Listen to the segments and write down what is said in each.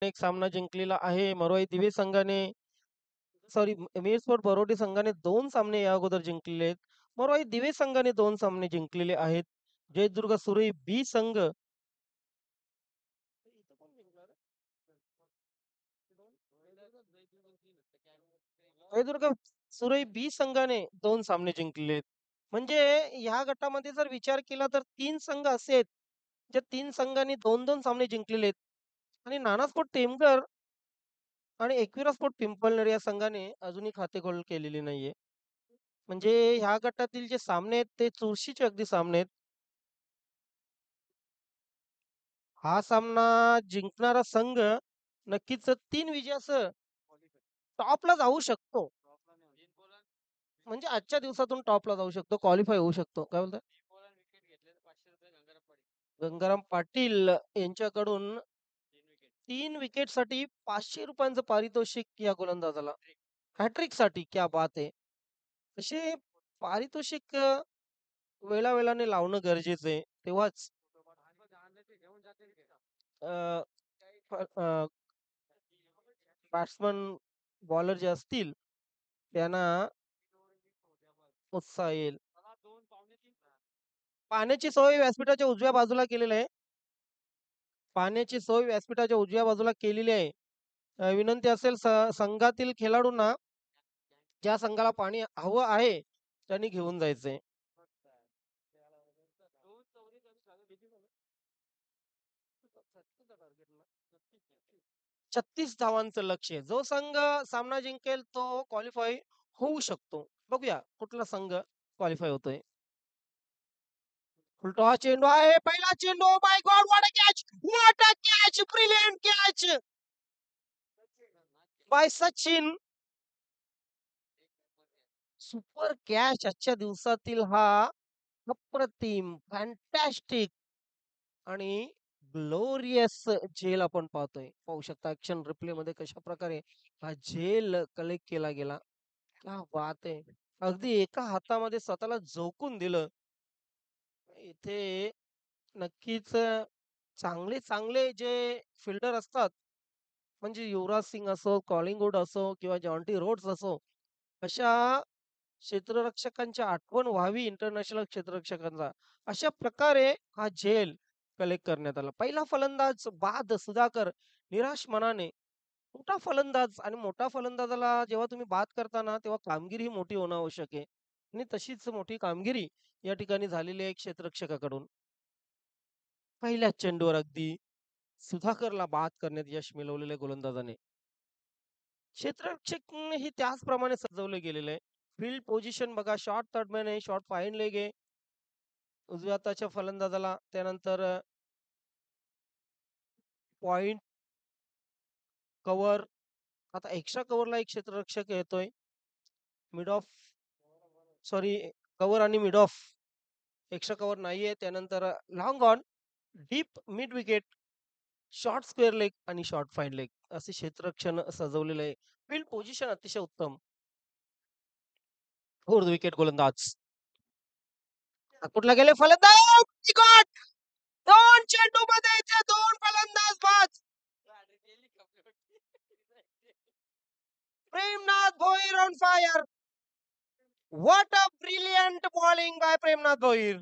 संघाने एक सामना जिंकलेला आहे. मरोई दिवे संघाने सॉरी मिरजपोर्ट बरोडी संघाने 2 सामने या अगोदर जिंकलेले आहेत. मरोई दिवे संघाने 2 सामने जिंकलेले आहेत. जयदुर्ग सुरई बी संघ जयदुर्ग सुरई बी संघाने 2 सामने जिंकलेले आहेत. म्हणजे ह्या गटामध्ये जर विचार केला तर 3 संघ असे आहेत, ज्या 3 संघांनी 2-2 सामने जिंकलेले आहेत. आणि नानास्पोर्ट टेमघर आणि एकविरा स्पोर्ट पिंपळनेर या संघाने अजूनही खातेखोल केलेली नाहीये. म्हणजे ह्या गटातील जे सामने आहेत ते चुरशीचे अगदी सामने आहेत. हा सामना जिंकणारा संघ नक्कीच 3 विजयासह टॉपला जाऊ शकतो. म्हणजे आजच्या दिवसातून टॉपला जाऊ शकतो, क्वालिफाय होऊ शकतो. काय बोलताय? गंगाराम पाटील यांच्याकडून 3 विकेटसाठी ₹500 पारितोषिक या गोलंदाजाला. हॅट्रिकसाठी क्या बात है! असे पारितोषिक वेळोवेळाने लावणं गरजेचं आहे. तेव्हाच अ, बॅट्समन, बॉलर जे असतील त्यांना उत्साह येईल. पाण्याची सोय व्यासपीठाच्या उजव्या बाजूला केलेली आहे. पाण्याची सोय व्यासपीठाच्या उजव्या बाजूला केलेली आहे. विनंती असेल संघातील खेळाडूंना ज्या संघाला पाणी हवं आहे त्यांनी घेऊन जायचंय. 36 धावांचं लक्ष आहे. जो संघ सामना जिंकेल तो क्वालिफाय होऊ शकतो. बघूया कुठला संघ क्वालिफाय होतोय. उलटा हा चेंडू आहे. पहिला चेंडू. My god what a catch! What a catch! Brilliant catch by Sachin. Super catch आजच्या दिवसातील हा अप्रतिम, फॅन्टॅस्टिक आणि ग्लोरियस झेल आपण पाहतोय. पाहू शकता ॲक्शन रिप्लेमध्ये कशाप्रकारे हा झेल कलेक्ट केला गेला. क्या बात है! अगदी एका हातामध्ये स्वतःला झोकून दिलं. इथे नक्कीच चांगले चांगले जे फिल्डर असतात, म्हणजे युवराज सिंग असो, कॉलिंग वूड असो किंवा जॉन्टी रोड्स असो, अशा क्षेत्ररक्षकांची आठवण व्हावी इंटरनॅशनल क्षेत्ररक्षकांचा. अशा प्रकारे हा झेल कलेक्ट करण्यात आला. पहिला फलंदाज बाद सुधाकर निराश मनाने मोठा फलंदाज आणि मोठा फलंदाजाला जेव्हा तुम्ही बाद करता तेव्हा कामगिरी ही मोठी होणं आवश्यक आहे. आणि तशीच मोठी कामगिरी या ठिकाणी झालेली आहे क्षेत्ररक्षकाकडून. पहिल्याच चेंडूवर अगदी सुधाकरला बाद करण्यात यश मिळवलेलं आहे गोलंदाजाने. क्षेत्ररक्षकही त्याचप्रमाणे सजवलं गेलेलं आहे. फील्ड पोझिशन बघा, शॉर्ट थर्डमॅन आहे, शॉर्ट फाईन लेग आहे उजव्या हाताच्या फलंदाजाला. त्यानंतर पॉइंट, कव्हर. आता एक्स्ट्रा कव्हरला एक क्षेत्ररक्षक येतोय. मिड ऑफ सॉरी कव्हर आणि मिड ऑफ. एक्स्ट्रा कव्हर नाहीये. त्यानंतर long on, deep mid wicket, short square leg आणि शॉर्ट फाईन लेग असे क्षेत्ररक्षण सजवलेलं आहे. फील्ड पोझिशन अतिशय उत्तम. फोर्थ विकेट गोलंदाज. कुठला गेले फलंदाज. गॉट 2 चेंडूमध्ये ते 2 फलंदाज बाद. Premnath Bhoir on fire. What a brilliant bowling bye Premnath Bhoir.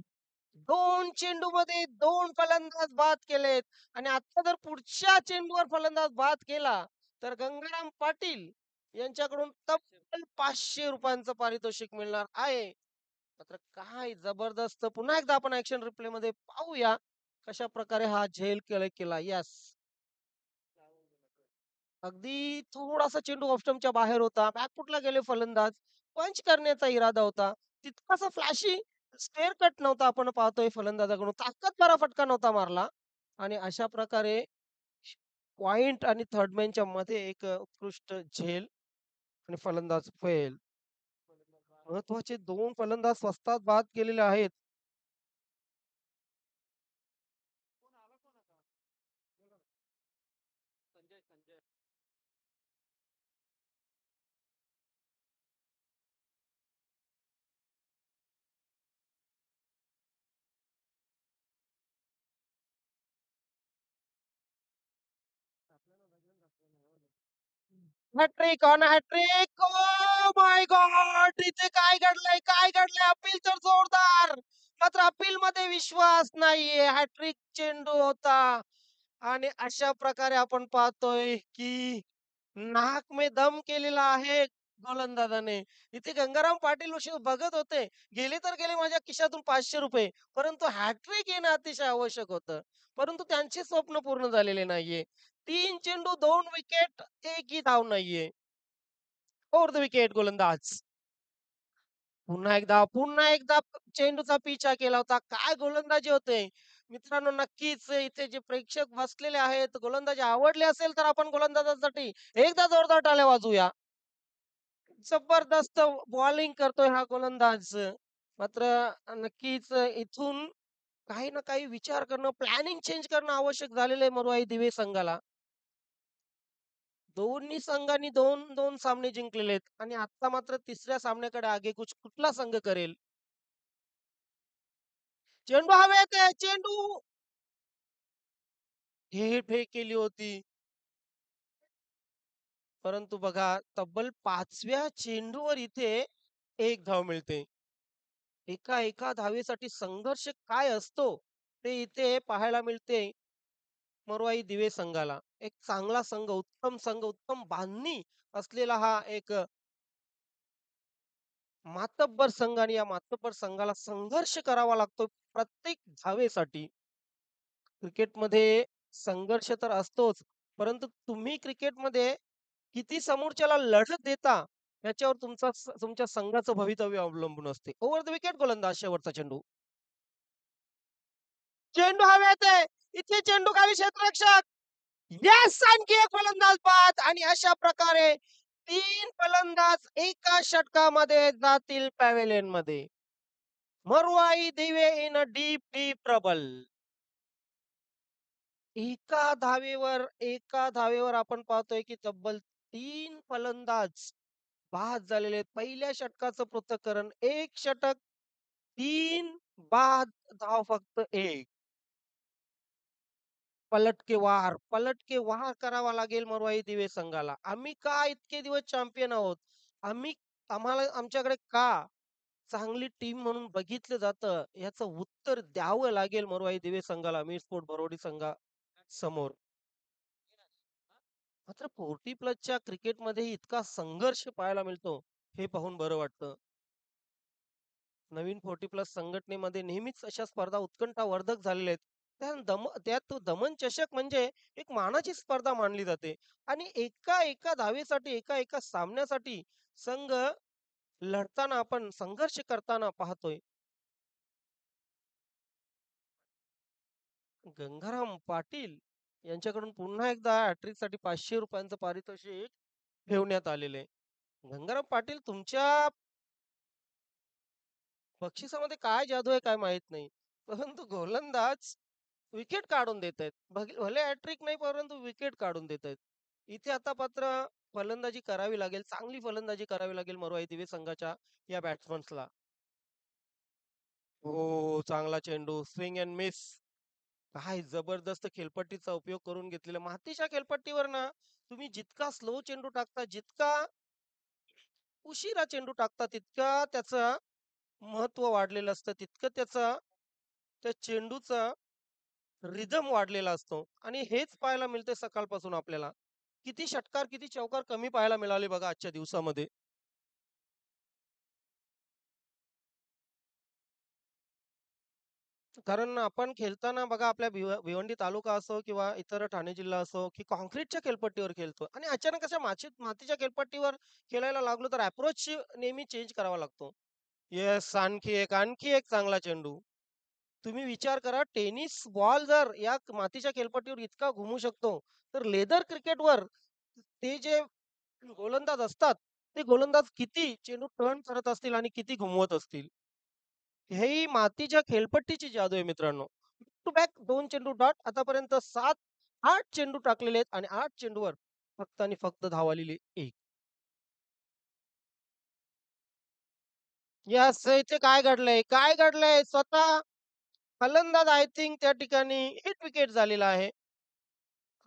2 चेंडूमध्ये 2 फलंदाज बाद केलेत आणि आता जर पुढच्या चेंडूवर फलंदाज बाद केला तर गंगाराम पाटील यांच्याकडून तब्बल ₹500 पारितोषिक मिळणार आहे. मात्र काय जबरदस्त. पुन्हा एकदा आपण ऍक्शन रिप्ले मध्ये पाहूया कशा प्रकारे हा झेल केला. यस, अगदी थोडासा चेंडू ऑफ स्टंपच्या बाहेर होता. बॅकफुटला गेले फलंदाज. पंच करण्याचा इरादा होता. तितकासा फ्लॅशी स्क्वेअर कट नव्हता आपण पाहतोय फलंदाजाकडून. ताकदभरा फटका नव्हता मारला आणि अशा प्रकारे पॉइंट आणि थर्डमॅनच्या मध्ये एक उत्कृष्ट झेल आणि फलंदाज फेल. महत्वाचे 2 फलंदाज स्वस्तात बाद केलेले आहेत. Hat trick on hat trick. Oh my god! इथे काय घडलंय? काय घडलंय? अपील तर जोरदार. मात्र अपीलमध्ये विश्वास नाहीये. हॅट्रिक चेंडू होता आणि अशा प्रकारे आपण पाहतोय, की नाक में दम केलेला आहे गोलंदाजाने. इथे गंगाराम पाटील बघत होते. गेले तर गेले माझ्या खिशातून ₹500, परंतु हॅट्रिक येणं अतिशय आवश्यक होतं. परंतु त्यांचे स्वप्न पूर्ण झालेले नाहीये. 3 चेंडू, 2 विकेट, एकही धाव नाहीये. ओव्हर द विकेट गोलंदाज. पुन्हा एकदा चेंडूचा पिछा केला होता. काय गोलंदाजी होते. मित्रांनो, नक्कीच इथे जे प्रेक्षक बसलेले आहेत, गोलंदाजी आवडली असेल तर आपण गोलंदाजासाठी एकदा जोरदार टाळ्या वाजवूया. जबरदस्त बॉलिंग करतोय हा गोलंदाज. मात्र नक्कीच इथून काही ना काही विचार करणं, प्लॅनिंग चेंज करणं आवश्यक झालेलं आहे मरुआई दिवे संघाला. दोन्ही संघांनी 2-2 सामने जिंकलेले आहेत आणि आता मात्र तिसऱ्या सामन्याकडे आगेकूच कुठला संघ करेल? चेंडू हवेत आहे, चेंडू हे केली होती. परंतु बघा, तब्बल 5व्या चेंडूवर इथे 1 धाव मिळते. एका धावेसाठी संघर्ष काय असतो, ते इथे पाहायला मिळते मरुआई दिवे संघाला. एक चांगला संघ, उत्तम बांधणी असलेला हा एक मातब्बर संघ आणि या मातब्बर संघाला संघर्ष करावा लागतो प्रत्येक धावेसाठी. क्रिकेटमध्ये संघर्ष तर असतोच, परंतु तुम्ही क्रिकेटमध्ये किती समोरच्याला लढत देता, याच्यावर तुमच्या संघाचं भवितव्य अवलंबून असते. ओव्हर द विकेट गोलंदाज शेवटचा चेंडू. चेंडू हवेत आहे. इथे चेंडू खाली क्षेत्ररक्षक. येस! आणखी एक फलंदाज बाद आणि अशा प्रकारे 3 फलंदाज एका षटकामध्ये जातील पॅव्हेलियनमध्ये. मरुआई दिवे इन अ डीप ट्रबल. एका धावेवर आपण पाहतोय, की तब्बल 3 फलंदाज बाद झालेले आहेत. पहिल्या षटकाचं पृथक्करण 1 षटक, 3 बाद, धाव फक्त 1. पलट के वार करावा लागेल मरुआई दिवे संघाला. आम्ही का इतके दिवस चॅम्पियन आहोत? आम्ही आम्हाला आमच्याकडे का चांगली टीम म्हणून बघितलं जातं, याचं उत्तर द्यावं लागेल मरुआई दिवे संघाला, मीरस्पोर्ट भरोडी संघासमोर. मात्र 40 प्लसच्या क्रिकेटमध्ये इतका संघर्ष पाहायला मिळतो, हे पाहून बरं वाटतं. नवीन 40 प्लस संघटनेमध्ये नेहमीच अशा स्पर्धा उत्कंठावर्धक झालेल्या आहेत. त्यात तो दमन चषक म्हणजे एक मानाची स्पर्धा मानली जाते आणि एका धावेसाठी, एका सामन्यासाठी संघ लढताना आपण संघर्ष करताना पाहतोय. गंगाराम पाटील यांच्याकडून पुन्हा एकदा हॅट्रिकसाठी ₹500 पारितोषिक ठेवण्यात आलेले आहे. गंगाराम पाटील, तुमच्या बक्षिसामध्ये काय जादू आहे काय माहित नाही. परंतु गोलंदाज विकेट काढून देत आहेत. भले हॅट्रिक नाही, परंतु विकेट काढून देत आहेत. इथे आता मात्र फलंदाजी करावी लागेल. चांगली फलंदाजी करावी लागेल मरुआई दिवे संघाच्या या बॅट्समन्सला. हो, चांगला चेंडू. Swing and miss. काय जबरदस्त खेळपट्टीचा उपयोग करून घेतलेला. मातीच्या खेळपट्टीवर ना, तुम्ही जितका स्लो चेंडू टाकता, जितका उशिरा चेंडू टाकता, तितका त्याचं महत्त्व वाढलेलं असतं. तितकं त्या चेंडूचा रिदम वाढलेला असतो आणि हेच पाहायला मिळते सकाळपासून आपल्याला. किती षटकार, किती चौकार कमी पाहायला मिळाले बघा आजच्या दिवसामध्ये. कारण आपण खेळताना बघा, आपल्या भिवंडी तालुका असो किंवा इतर ठाणे जिल्हा असो, की काँक्रीटच्या खेळपट्टीवर खेळतो आणि अचानक अशा मातीच्या खेळपट्टीवर खेळायला लागलो तर अप्रोच नेहमी चेंज करावा लागतो. येस, आणखी एक चांगला चेंडू. तुम्ही विचार करा, टेनिस बॉल जर या मातीच्या खेळपट्टीवर इतका घुमू शकतो, तर लेदर क्रिकेटवर ते जे गोलंदाज असतात, ते गोलंदाज किती चेंडू टर्न करत असतील आणि किती घुमवत असतील. ही मातीच्या खेळपट्टीची जादू आहे मित्रांनो. टू बॅक 2 चेंडू डॉट. आतापर्यंत 7-8 चेंडू टाकलेले आहेत आणि 8 चेंडूवर फक्त आणि फक्त धाव आलेली 1. यस, इथे काय घडलंय? काय घडलंय? स्वतः फलंदाज आय थिंक त्या ठिकाणी हिट विकेट झालेला आहे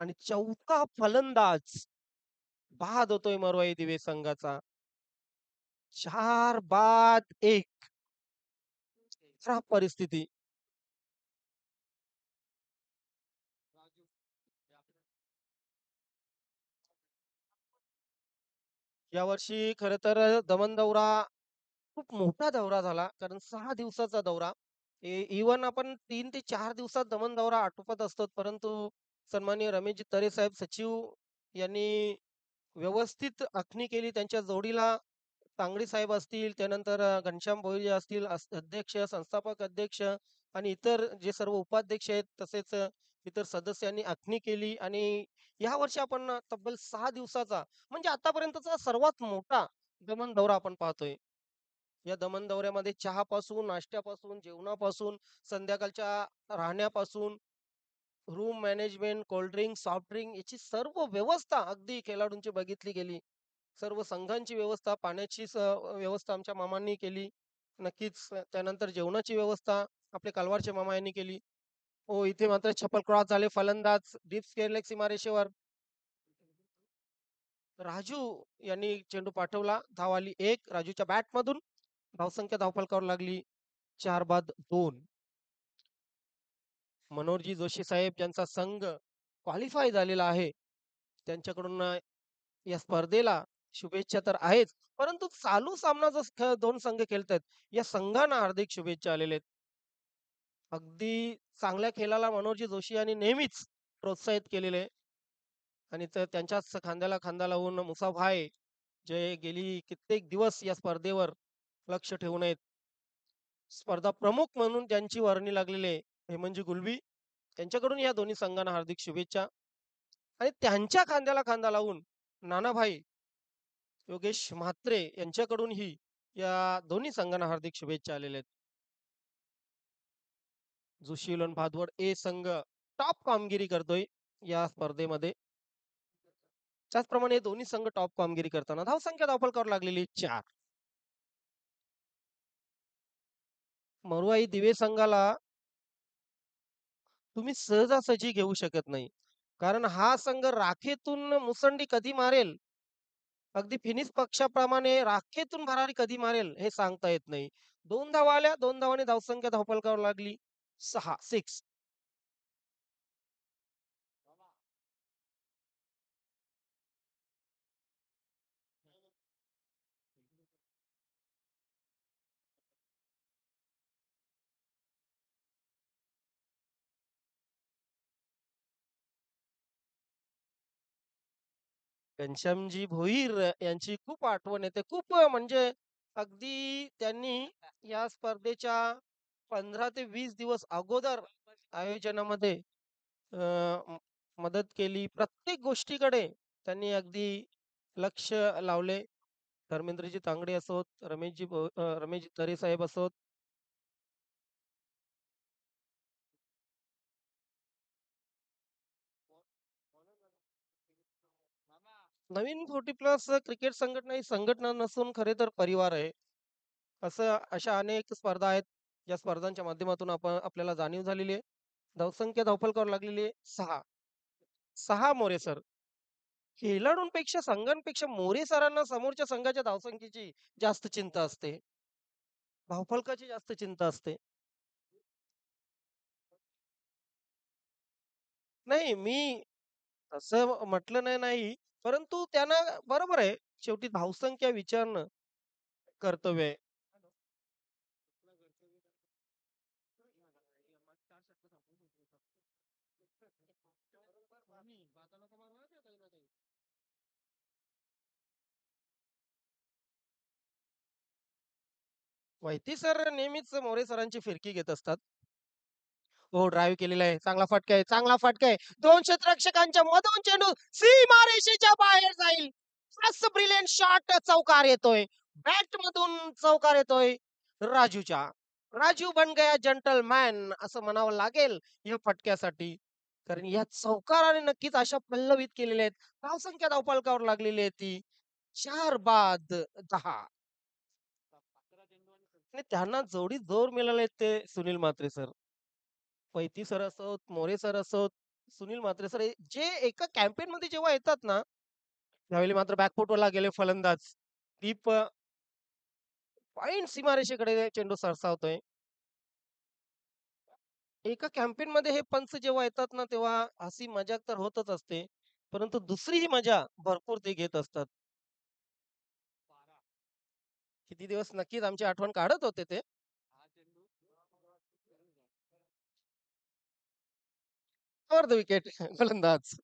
आणि चौथा फलंदाज बाद होतोय मरवाई दिवे संघाचा. 4 बाद 1 खराब परिस्थिती. यावर्षी खरं तर दमन दौरा खूप मोठा दौरा झाला. कारण 6 दिवसाचा दौरा. इव्हन आपण 3 ते 4 दिवसात दमन दौरा आटोपत असतो. परंतु सन्माननीय रमेशजी तरे साहेब सचिव यांनी व्यवस्थित आखणी केली. त्यांच्या जोडीला तांगडी साहेब असतील, त्यानंतर घनश्याम भोईर असतील, अध्यक्ष, संस्थापक अध्यक्ष आणि इतर जे सर्व उपाध्यक्ष आहेत, तसेच इतर सदस्यांनी आखणी केली आणि यावर्षी आपण तब्बल 6 दिवसाचा म्हणजे आतापर्यंतचा सर्वात मोठा दमन दौरा आपण पाहतोय. या दमन दौऱ्यामध्ये चहापासून, नाश्त्यापासून, जेवणापासून, संध्याकाळच्या राहण्यापासून, room management, cold drink, soft drink याची सर्व व्यवस्था अगदी खेळाडूंची बघितली गेली. सर्व संघांची व्यवस्था, पाण्याची व्यवस्था आमच्या मामांनी केली. नक्कीच त्यानंतर जेवणाची व्यवस्था आपले कालवारचे मामा यांनी केली. हो, इथे मात्र छप्पल क्रॉस झाले. फलंदाज डीप स्क्वेअर लेग सीमारेषेवर राजू यांनी चेंडू पाठवला. धाव आली 1 राजूच्या बॅटमधून. धावसंख्या धावफलकावर लागली 4 बाद 2. मनोहरजी जोशी साहेब ज्यांचा संघ क्वालिफाय झालेला आहे, त्यांच्याकडून या स्पर्धेला शुभेच्छा तर आहेच, परंतु चालू सामना जो दोन संघ खेळतायत, या संघांना हार्दिक शुभेच्छा आलेल्या आहेत. अगदी चांगल्या खेळाला मनोहरजी जोशी यांनी नेहमीच प्रोत्साहित केलेले आहे आणि त्यांच्याच खांद्याला खांदा लावून मुसाभाई जे गेली कित्येक दिवस या स्पर्धेवर लक्ष ठेवून आहेत. स्पर्धा प्रमुख म्हणून ज्यांची वर्णी लागलेली आहे, हेमंतजी गुलबी, त्यांच्याकडून या दोन्ही संघांना हार्दिक शुभेच्छा आणि त्यांच्या खांद्याला खांदा लावून नानाभाई योगेश म्हात्रे यांच्याकडूनही या दोन्ही संघांना हार्दिक शुभेच्छा आलेल्या आहेत. जोशीलन भादवड ए संघ टॉप कामगिरी करतोय या स्पर्धेमध्ये. त्याचप्रमाणे दोन्ही संघ टॉप कामगिरी करताना धावसंख्या धावफलकावर लागलेली 4. मरुआई दिवे संघाला तुम्ही सहजासहजी घेऊ शकत नाही. कारण हा संघ राखेतून मुसंडी कधी मारेल, अगदी फिनिश पक्षाप्रमाणे राखेतून भरारी कधी मारेल हे सांगता येत नाही. 2 धावा आल्या, 2 धावांनी धावसंख्या धावफलकावर लागली 6. घनश्यामजी भोईर यांची खूप आठवण येते. खूप म्हणजे अगदी त्यांनी या स्पर्धेच्या 15 ते 20 दिवस अगोदर आयोजनामध्ये अ, म मदत केली. प्रत्येक गोष्टीकडे त्यांनी अगदी लक्ष लावले. धर्मेंद्रजी तांगडे असोत, रमेशजी तरे साहेब असोत. नवीन 40 प्लस क्रिकेट संघटना ही संघटना नसून खरे तर परिवार आहे. अशा अनेक स्पर्धा आहेत, ज्या स्पर्धांच्या माध्यमातून आपल्याला जाणीव झालेली आहे. धावसंख्या धावफलकावर लागलेली आहे 6. 6 मोरे सर. खेळाडूंपेक्षा, संघांपेक्षा मोरे सरांना समोरच्या संघाच्या धावसंख्येची जास्त चिंता असते. धावफलकाची जास्त चिंता असते. नाही, मी असं म्हटलं नाही. परंतु त्यांना बरोबर आहे. शेवटी धावसंख्या विचारणं कर्तव्य आहे. माहिती सर नेहमीच मोरे सरांची फिरकी घेत असतात. हो, ड्राईव्ह केलेला आहे. चांगला फटका आहे, चांगला फटका आहे. 2 क्षेत्ररक्षकांच्या मधून चेंडू सीमारेषेच्या बाहेर जाईल. मस्त ब्रिलियंट शॉट चौकार येतोय. बॅटमधून चौकार येतोय राजूच्या. राजू बन गया जंटलमॅन असं म्हणावं लागेल या फटक्यासाठी. कारण या चौकाराने नक्कीच आशा पल्लवित केलेल्या आहेत. धावसंख्या धावफलकावर लागलेली आहे ती 4 बाद 10. आणि त्यांना जेवढी जोर मिळाले ते सुनील म्हात्रे सर. पैती सर असोत, मोरे सर असोत, सुनील म्हात्रे सर जे एका कॅम्पेन मध्ये जेव्हा येतात ना, त्यावेळी मात्र बॅकफुटला गेले फलंदाज. डीप पॉइंट सीमारेषेकडे चेंडू सरसावतोय. एका कॅम्पेनमध्ये हे पंच जेव्हा येतात ना, तेव्हा हसी मजाक तर होतच असते. परंतु दुसरी ही मजा भरपूर ते घेत असतात. किती दिवस नक्कीच आमची आठवण काढत होते ते. ओव्हर द विकेट फलंदाज.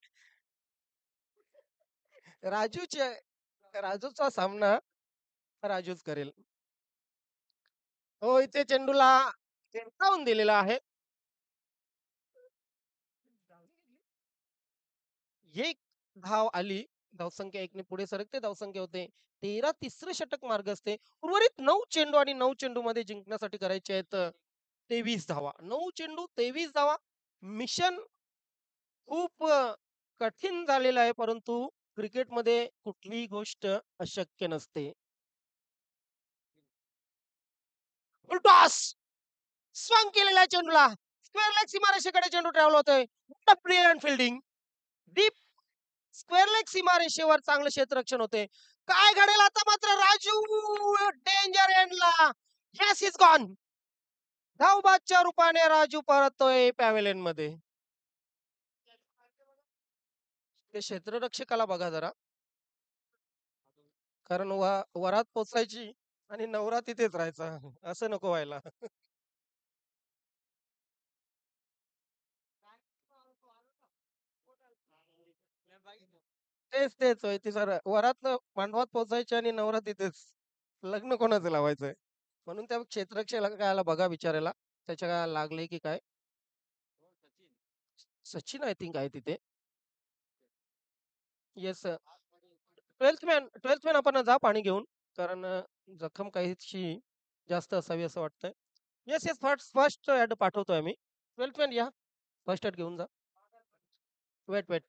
राजूचे राजूचा सामना राजूच करेल. हो, इथे चेंडूला हिसकावून दिलेला आहे. एक धाव आली. धावसंख्या 1 ने पुढे सरकते. धावसंख्या होते 13. तिसरं षटक मार्गस्थ. उर्वरित 9 चेंडू आणि 9 चेंडूमध्ये जिंकण्यासाठी करायचे आहेत 23 धावा. 9 चेंडू 23 धावा. मिशन खूप कठीण झालेलं आहे, परंतु क्रिकेटमध्ये कुठलीही गोष्ट अशक्य नसते. फुल टॉस! स्वंग केलेल्या चेंडूला स्क्वेअर लेग सीमारेषेकडे चेंडू ट्रॅव्हल होतोय. What a brilliant fielding! Deep square leg सीमारेषेवर चांगलं क्षेत्ररक्षण होते. काय घडेल आता मात्र राजू डेंजर एंडला. Yes is gone. धावबादच्या रूपाने राजू परततोय पॅव्हेलियन मध्ये. ते क्षेत्ररक्षकाला बघा जरा, कारण वरात पोचायची आणि नवरा तिथेच राहायचा. असं नको व्हायला. तेच होय ते सर, वरात मांडवात पोचायची आणि नवरा तिथेच. लग्न कोणाचं लावायचंय? म्हणून त्या क्षेत्ररक्षकाला बघा विचारायला. त्याच्या काय लागले की काय? सचिन आय थिंक आहे तिथे. येस. 12th मॅन आपण जा पाणी घेऊन. कारण जखम काहीशी जास्त असावी असं वाटतंय. Yes, yes. फर्स्ट ॲड पाठवतोय आम्ही. 12th मॅन या. फर्स्ट ॲड घेऊन जा. वेट.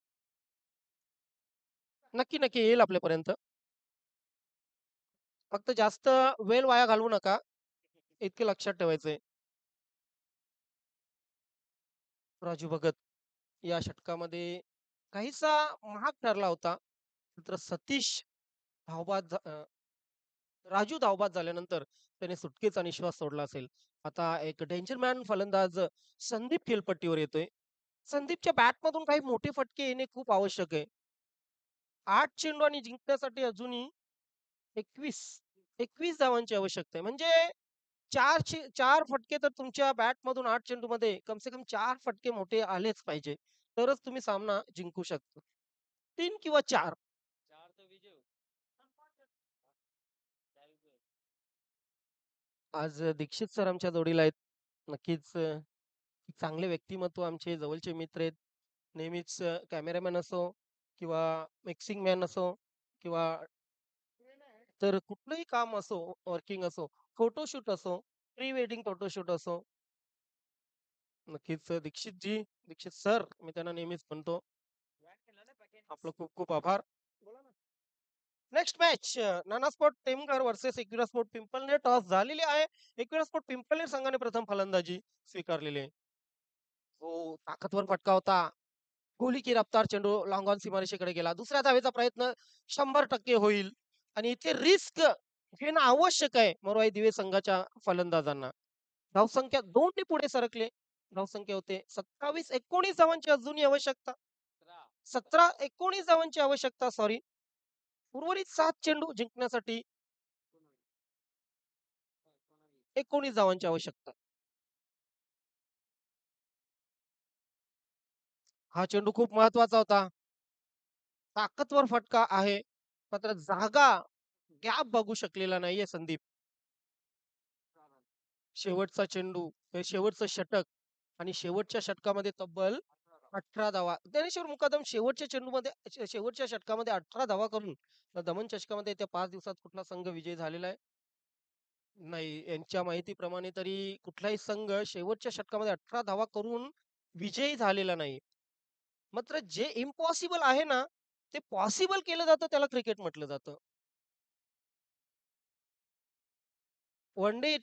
नक्की येईल आपल्यापर्यंत. फक्त जास्त वेळ वाया घालवू नका. इतके लक्षात ठेवायचंय. राजू भगत या षटकामध्ये काहीसा महाग ठरला होता. नंतर राजू धावबाद झाल्यानंतर त्याने सुटकेचा निश्वास सोडला असेल. आता एक डेंजर मॅन फलंदाज संदीप खेळपट्टीवर येतोय. संदीपच्या बॅटमधून काही मोठे फटके येणे खूप आवश्यक आहे. 8 चेंडू आणि जिंकण्यासाठी अजूनही 21 धावांची आवश्यकता आहे. म्हणजे 4 फटके तर तुमच्या बॅटमधून 8 चेंडूमध्ये कम से कम 4 फटके मोठे आलेच पाहिजे. तरच तुम्ही सामना जिंकू शकता. 3 किंवा 4. आज दीक्षित सर आमच्या जोडीला आहेत. नक्कीच चांगले व्यक्तिमत्व आमचे जवळचे मित्र आहेत. नेहमीच कॅमेरामॅन असो किंवा मिक्सिंग मॅन असो किंवा तर कुठलंही काम असो, वर्किंग असो, फोटोशूट असो, प्री वेडिंग फोटोशूट असो. नक्कीच दीक्षित सर मी त्यांना नेहमीच म्हणतो. आपलं खूप खूप आभार. Next match Nana sport Temghar versus Ekvira sport Pimpalner. Toss झालेली आहे. एकविरा स्पोर्ट पिंपलनेर संघाने प्रथम फलंदाजी स्वीकारलेली आहे. हो, ताकदवर फटका होता. गोली की रफ्तार चेंडू लॉंग ऑन सीमारेषेकडे गेला. दुसऱ्या धावेचा प्रयत्न 100% होईल आणि इथे रिस्क घेणं आवश्यक आहे मोरवाई दिवे संघाच्या फलंदाजांना. धावसंख्या 2 ने पुढे सरकले. धावसंख्या होते 27-19 धावांची अजूनही आवश्यकता. 17-19 धावांची आवश्यकता सॉरी. उर्वरित 7 चेंडू जिंकण्यासाठी 19 धावांची आवश्यकता. हा चेंडू खूप महत्वाचा होता. ताकदवर फटका आहे. मात्र जागा गॅप बघू शकलेला नाहीये संदीप. शेवटचा चेंडू, हे शेवटचं षटक आणि शेवटच्या षटकामध्ये तब्बल 18 धावा. ज्ञानेश्वर मुकादम शेवटच्या षटकामध्ये 18 धावा करून दमन चषकामध्ये येत्या 5 दिवसात कुठला संघ विजयी झालेला आहे? नाही. यांच्या माहितीप्रमाणे तरी कुठलाही संघ शेवटच्या षटकामध्ये 18 धावा करून विजयी झालेला नाही. मात्र जे इम्पॉसिबल आहे ना, ते पॉसिबल केलं जातं त्याला क्रिकेट म्हटलं जातं. वन डे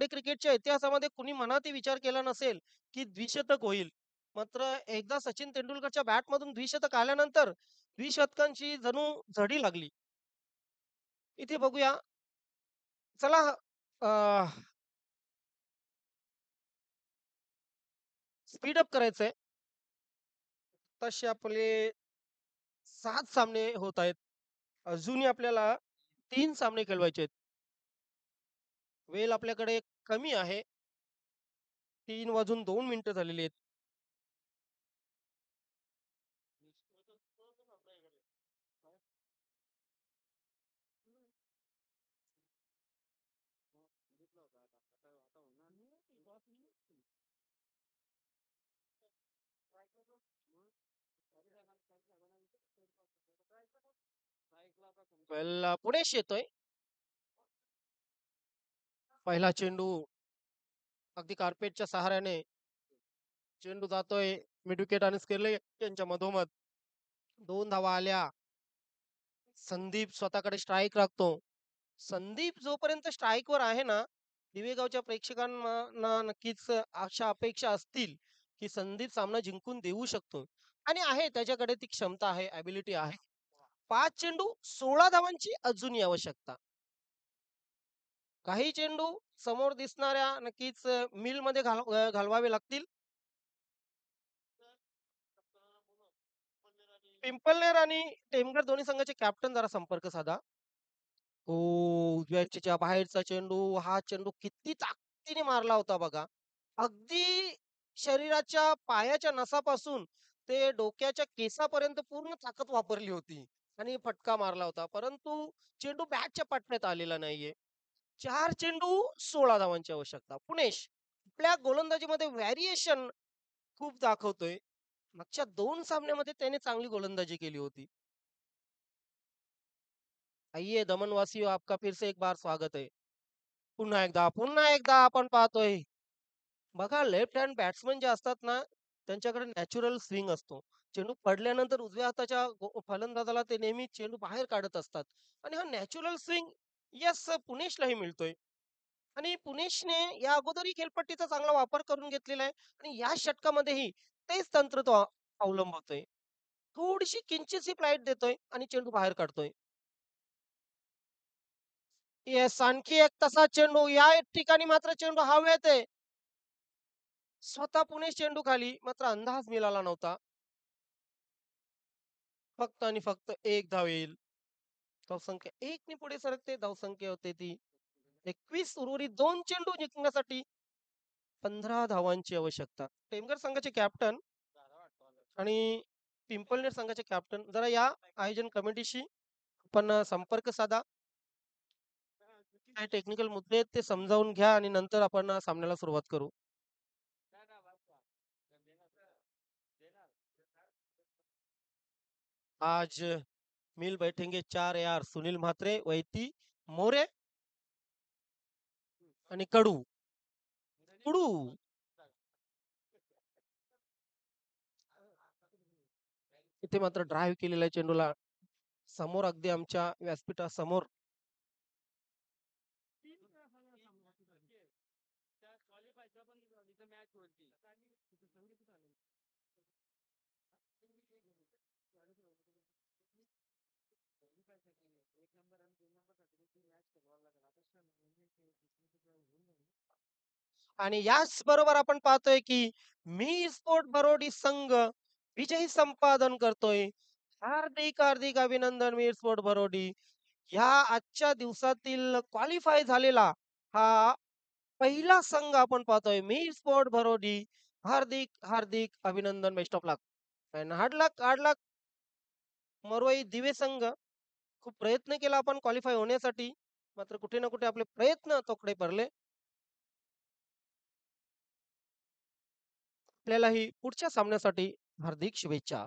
क्रिकेटच्या इतिहासामध्ये कुणी मनातही विचार केला नसेल, की द्विशतक होईल. मात्र एकदा सचिन तेंडुलकरच्या बॅटमधून द्विशतक आल्यानंतर द्विशतकांची जणू झडी लागली. इथे बघूया. चला स्पीड अप करायचंय. तसे आपले 7 सामने होत आहेत. अजूनही आपल्याला 3 सामने खेळवायचे आहेत. वेळ आपल्याकडे कमी आहे. 3 वाजून 2 मिनिटं झालेली आहेत. वेल पुढेच येतोय. पहिला चेंडू अगदी कार्पेटच्या सहाऱ्याने चेंडू जातोय मिड विकेट आणि स्केरले यांच्या मधोमध. 2 धावा आल्या. संदीप स्वतःकडे स्ट्राईक राखतो. संदीप जोपर्यंत स्ट्राईकवर आहे ना, दिवेगावच्या प्रेक्षकांना नक्कीच अशा अपेक्षा असतील, की संदीप सामना जिंकून देऊ शकतो आणि आहे त्याच्याकडे ती क्षमता आहे, एबिलिटी आहे. 5 चेंडू 16 धावांची अजूनही आवश्यकता. काही चेंडू समोर दिसणाऱ्या नक्कीच मिलमध्ये घालवावे लागतील. पिंपलनेर आणि टेमघर दोन्ही संघाचे कॅप्टन जरा संपर्क साधा. हो, उजव्या चेच्या बाहेरचा चेंडू. हा चेंडू किती ताकदीने मारला होता बघा. अगदी शरीराच्या पायाच्या नसापासून ते डोक्याच्या केसापर्यंत पूर्ण ताकद वापरली होती आणि फटका मारला होता. परंतु चेंडू बॅटच्या पट्ट्यात आलेला नाहीये. 4 चेंडू 16 धावांची आवश्यकता. पुणेश आपल्या गोलंदाजीमध्ये व्हेरिएशन खूप दाखवतोय. मागच्या 2 सामन्यामध्ये त्याने चांगली गोलंदाजी केली होती. आइये दमनवासियो आपका फिर से एक बार स्वागत है. पुन्हा एकदा आपण पाहतोय. बघा लेफ्ट हँड बॅट्समन जे असतात ना, त्यांच्याकडे नॅचरल स्विंग असतो. चेंडू पडल्यानंतर उजव्या हाताच्या फलंदाजाला ते नेहमी चेंडू बाहेर काढत असतात आणि हा नॅचरल स्विंग यस पुणेशलाही मिळतोय. आणि पुणेशने या अगोदरही खेळपट्टीचा चांगला वापर करून घेतलेला आहे आणि या षटकामध्येही तेच तंत्र तो अवलंबतोय. थोडीशी किंचितशी फ्लाइट देतोय आणि चेंडू बाहेर काढतोय. येस आणखी एक तसा चेंडू या ठिकाणी मात्र चेंडू हवेत आहे. स्वतः पुणे चेंडू खाली मात्र अंदाज मिळाला नव्हता. फक्त आणि फक्त एक धाव येईल. धावसंख्या 1 ने पुढे सरकते. धावसंख्या होते ती 21. उर्वरित 2 चेंडू जिंकण्यासाठी 15 धावांची आवश्यकता. टेमघर संघाचे कॅप्टन आणि पिंपळनेर संघाचे कॅप्टन जरा या आयोजन कमिटीशी आपण संपर्क साधा. काय टेक्निकल मुद्दे आहेत ते समजावून घ्या आणि नंतर आपण सामन्याला सुरुवात करू. आज मिल बैठेंगे 4 यार सुनील म्हात्रे, वैती, मोरे आणि कडू. कडू इथे मात्र ड्राईव्ह केलेल्या चेंडूला समोर अगदी आमच्या व्यासपीठासमोर आणि याच बरोबर आपण पाहतोय की मी स्पोर्ट बरोडी संघ विजयी संपादन करतोय. हार्दिक हार्दिक अभिनंदन मीर स्पोर्ट बरोडी. ह्या आजच्या दिवसातील क्वालिफाय झालेला हा पहिला संघ आपण पाहतोय मीर स्पोर्ट बरोडी. हार्दिक हार्दिक अभिनंदन. Best of luck. Hard luck hard luck. Maroi Dive संघ खूप प्रयत्न केला आपण क्वालिफाय होण्यासाठी मात्र कुठे ना कुठे आपले प्रयत्न तोकडे पडले. आपल्यालाही पुढच्या सामन्यासाठी हार्दिक शुभेच्छा.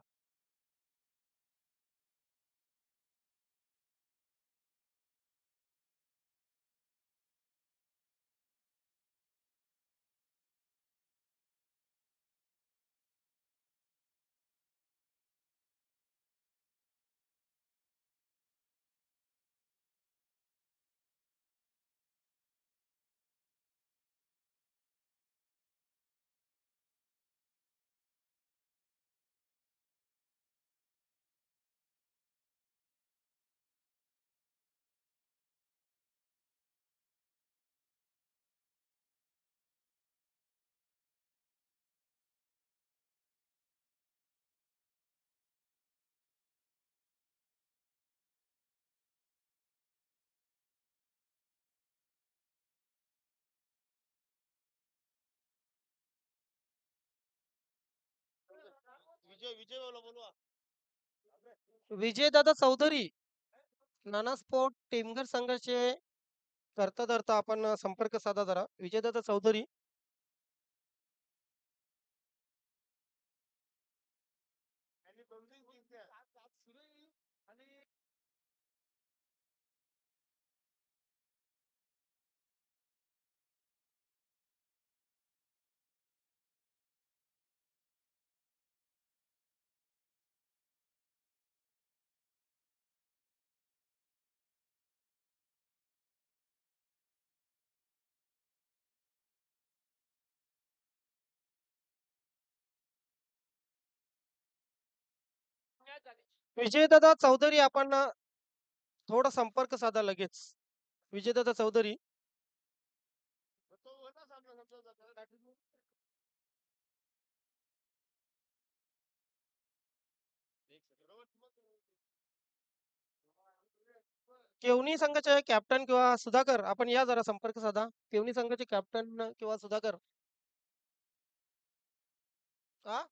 विजयदादा चौधरी नाना स्पोर्ट टेमघर संघाचे करता धरता आपण संपर्क साधा जरा विजयदादा चौधरी. विजयदादा चौधरी आपण थोडा संपर्क साधा लगेच. विजयदादा चौधरी. केवनी संघाचे कॅप्टन किंवा सुधाकर आपण या जरा संपर्क साधा. केवनी संघाचे कॅप्टन किंवा सुधाकर. हा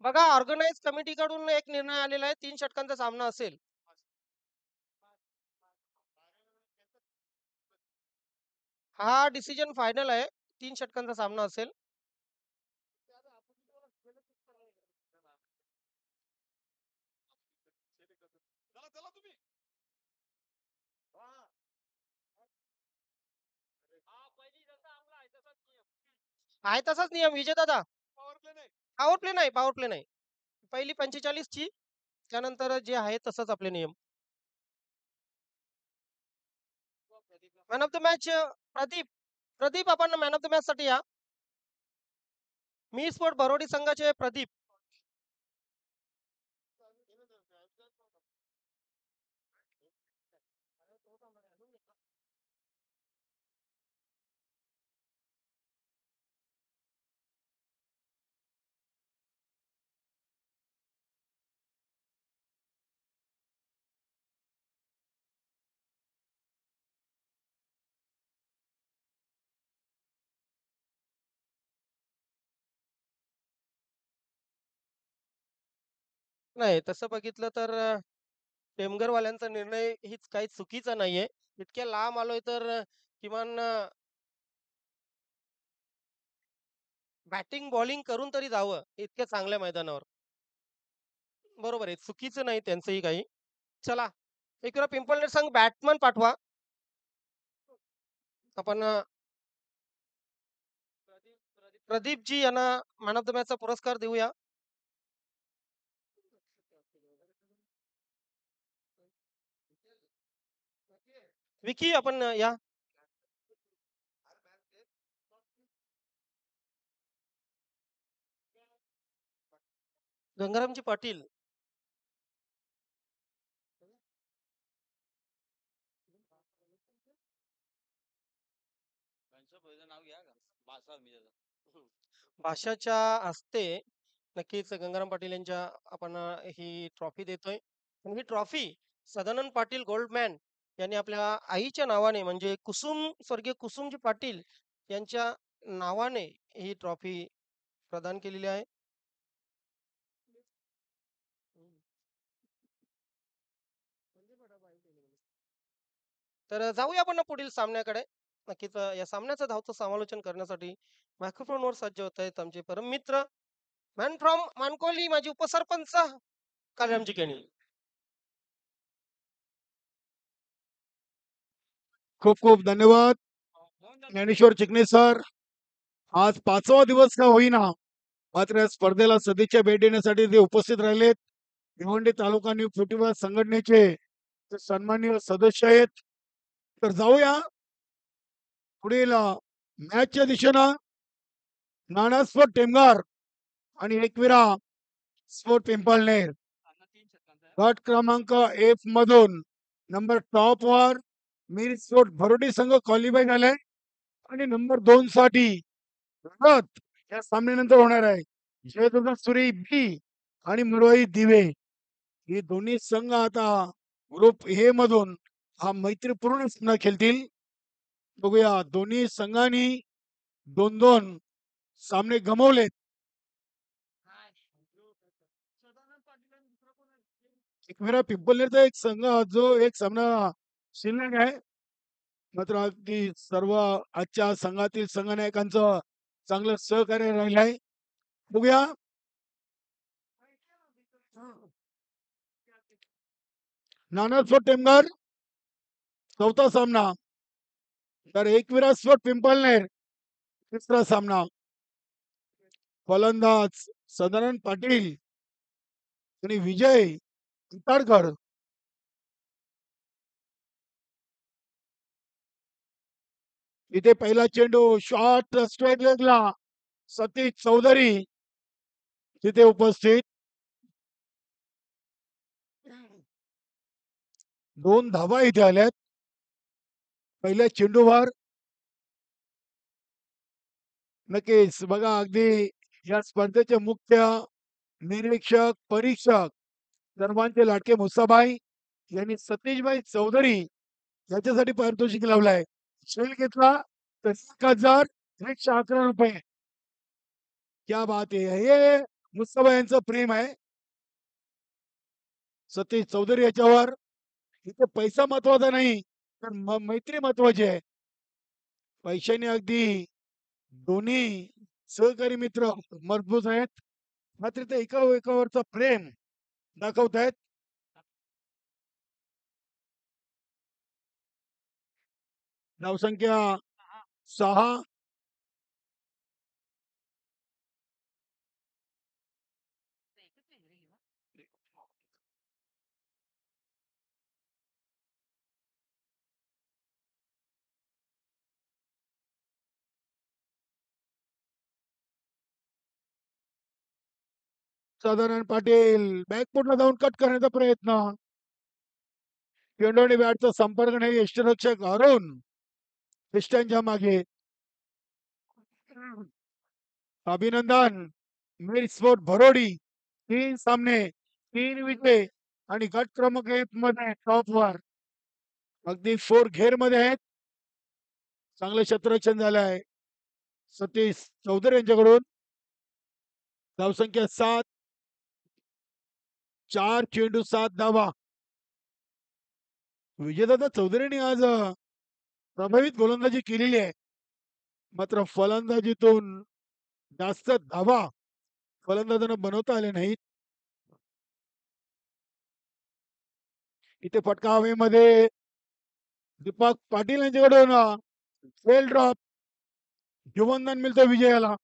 बघा ऑर्गनाइज कमिटीकडून एक निर्णय आलेला आहे 3 षटकांचा सामना असेल. हा डिसिजन फायनल आहे 3 षटकांचा सामना असेल. आहे तसाच नियम विजयदादा. पॉवर प्ले नाही पॉवर प्ले नाही. पहिली 45 ची त्यानंतर जे आहे तसंच आपले नियम. Man of the match Pradeep. Pradeep आपण मॅन ऑफ द मॅच साठी या. मी स्पोर्ट बरोडी संघाचे प्रदीप. नाही तसं बघितलं तर टेमघरवाल्यांचा निर्णय हीच काही चुकीचा नाहीये. इतक्या लांब आलोय तर किमान बॅटिंग बॉलिंग करून तरी जावं इतक्या चांगल्या मैदानावर. बरोबर आहे चुकीचं नाही त्यांचंही काही. चला एक वेळा पिंपळनेर संघ बॅट्समन पाठवा. आपण प्रदीप जी यांना मॅन ऑफ द मॅचचा पुरस्कार देऊया. विकी आपण या. गंगारामजी पाटील. भाषाच्या हस्ते नक्कीच गंगाराम पाटील यांच्या आपण ही ट्रॉफी देतोय. आणि ही ट्रॉफी सदानंद पाटील गोल्डमॅन यांनी आपल्या आईच्या नावाने म्हणजे कुसुम स्वर्गीय कुसुमजी पाटील यांच्या नावाने ही ट्रॉफी प्रदान केलेली आहे. तर जाऊया आपण पुढील सामन्याकडे. नक्कीच या सामन्याचं धावतं समालोचन करण्यासाठी मायक्रोफोनवर सज्ज होत आहेत आमचे परम मित्र मॅन फ्रॉम मानकोली माझे उपसरपंच कालरामजी केणी. खूप खूप धन्यवाद ज्ञानेश्वर चिकणे सर. आज 5वा दिवस का होईना, मात्र या स्पर्धेला सदिच्छा भेट देण्यासाठी ते उपस्थित राहिलेत. भिवंडी तालुका न्यू फुटबॉल संघटनेचे ते सन्माननीय सदस्य आहेत. तर जाऊया पुढील मॅचच्या दिशेनं. नाना स्पोर्ट टेमगार आणि एकविरा स्पोर्ट पिंपळनेर गट क्रमांक एफ मधून नंबर टॉप वर मिर स्पोर्ट भरोडी संघ क्वालिफाय झालाय आणि नंबर 2 साठी रथ या सामन्यानंतर होणार आहे. जयदुर्गा सुरी बी आणि मुरवाई दिवे हे दोन्ही संघ आता ग्रुप ए मधून हा मैत्रीपूर्ण सामना खेळतील. बघूया दोन्ही संघांनी 2-2 सामने गमावलेत. एकविरा पिंपळनेरचा एक संघ जो एक सामना शिल्लक आहे. मात्र अगदी सर्व आजच्या संघातील संघनायकांचं चांगलं सहकार्य राहिलं आहे. बघूया नाना स्पोर्ट टेमगार चौथा सामना, तर एकविरा स्पोर्ट पिंपळनेर तिसरा सामना. फलंदाज सदानंद पाटील आणि विजय उताडकर. इथे पहिला चेंडू शॉट स्ट्राईक लेगला सतीश चौधरी तिथे उपस्थित. 2 धावा इथे आल्यात पहिल्या चेंडूवर. नक्कीच बघा अगदी या स्पर्धेचे मुख्य निरीक्षक परीक्षक सर्वांचे लाडके मुसाबाई यांनी सतीशभाई चौधरी याच्यासाठी पारितोषिक लावलाय. शेल घेतला तर 1,111 रुपये. क्या बात आहे, हे मुसाबाई यांचं प्रेम आहे सतीश चौधरी याच्यावर. इथे पैसा महत्वाचा नाही तर मैत्री महत्वाची आहे. पैशाने अगदी दोन्ही सहकारी मित्र मजबूत आहेत, मात्र ते एकावरचा प्रेम दाखवत आहेत. धावसंख्या 6. साधारण पाटील बॅकफुटला जाऊन कट करण्याचा प्रयत्न. चेंडू आणि बॅटचा संपर्क नाही. यष्टीरक्षक अरुण पिस्टनच्या मागे. अभिनंदन मिर स्पोर्ट भरोडी 3 सामने 3 विजय आणि गट क्रमांक 1 मध्ये टॉप वर अगदी 4 घेर मध्ये आहेत. चांगलं क्षेत्ररक्षण झालं आहे सतीश चौधरी यांच्याकडून. धावसंख्या 7. 4 चेंडू 7 धावा. विजयदादा चौधरीने आज प्रभावित गोलंदाजी केलेली आहे, मात्र फलंदाजीतून जास्त धावा फलंदाजांना बनवता आले नाहीत. इथे फटका हवेमध्ये दीपक पाटील यांच्याकडून फेल ड्रॉप. जुवनदान मिळतो विजयाला.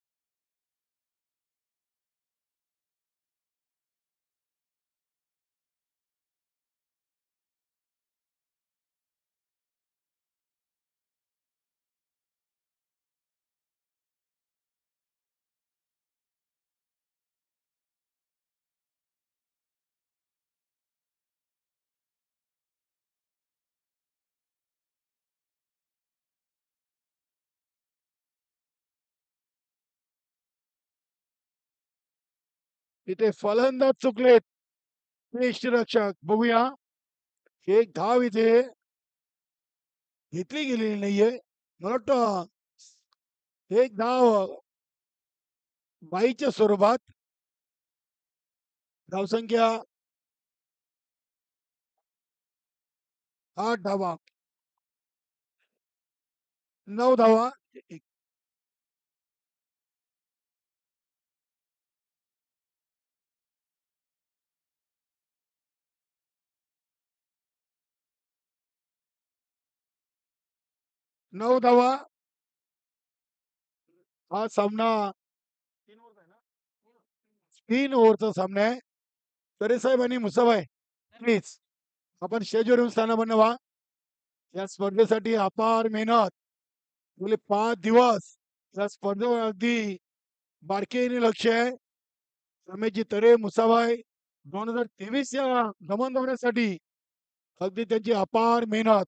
इथे फलंदाज चुकलेत यष्टीरक्षक. बघूया एक धाव इथे घेतली गेलेली नाहीये. मला वाटतं एक धाव बाईच्या स्वरूपात. धावसंख्या 8 धावा. 9 धावा. 9 धावा. हा सामना 3 ओव्हरचा सामना आहे. तरे साहेब आणि मुसाभाई प्लीज आपण स्टेजवर येऊन स्थानापन्न व्हा. या स्पर्धेसाठी अपार मेहनत गेले 5 दिवस या स्पर्धेवर अगदी बारकाईने लक्ष आहे. रमेशजी तरे मुसाभाई 2023 या गमन दौऱ्यासाठी अगदी त्यांची अपार मेहनत.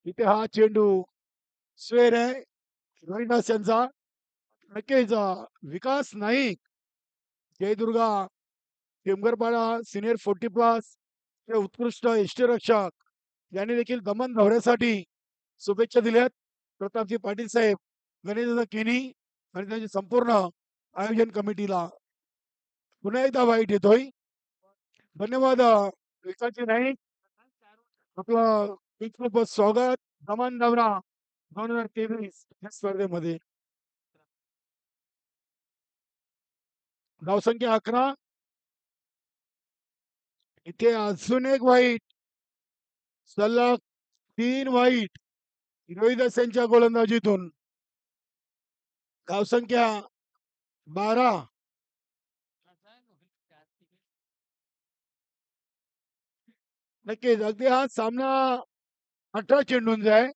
इथे हा चेंडू स्वेर आहे रोहिदास यांचा. नक्कीच विकास नाईक जयदुर्गा टेमगरपाडा सिनियर 40 प्लस हे उत्कृष्ट यष्टीरक्षक यांनी देखील दमन दौऱ्यासाठी शुभेच्छा दिल्यात प्रतापजी पाटील साहेब गणेशदादा केनी आणि त्यांची संपूर्ण आयोजन कमिटीला पुन्हा एकदा वाईट येतोय. धन्यवाद विकासजी नाईक. आपलं खूप खूप स्वागत दमन दौरा 2023 या स्पर्धेमध्ये. धावसंख्या 11. इथे अजून एक वाईट सलग 3 वाईट रोहिदास यांच्या गोलंदाजीतून. धावसंख्या 12. नक्कीच अगदी हा सामना 18 चेंडूंचा आहे.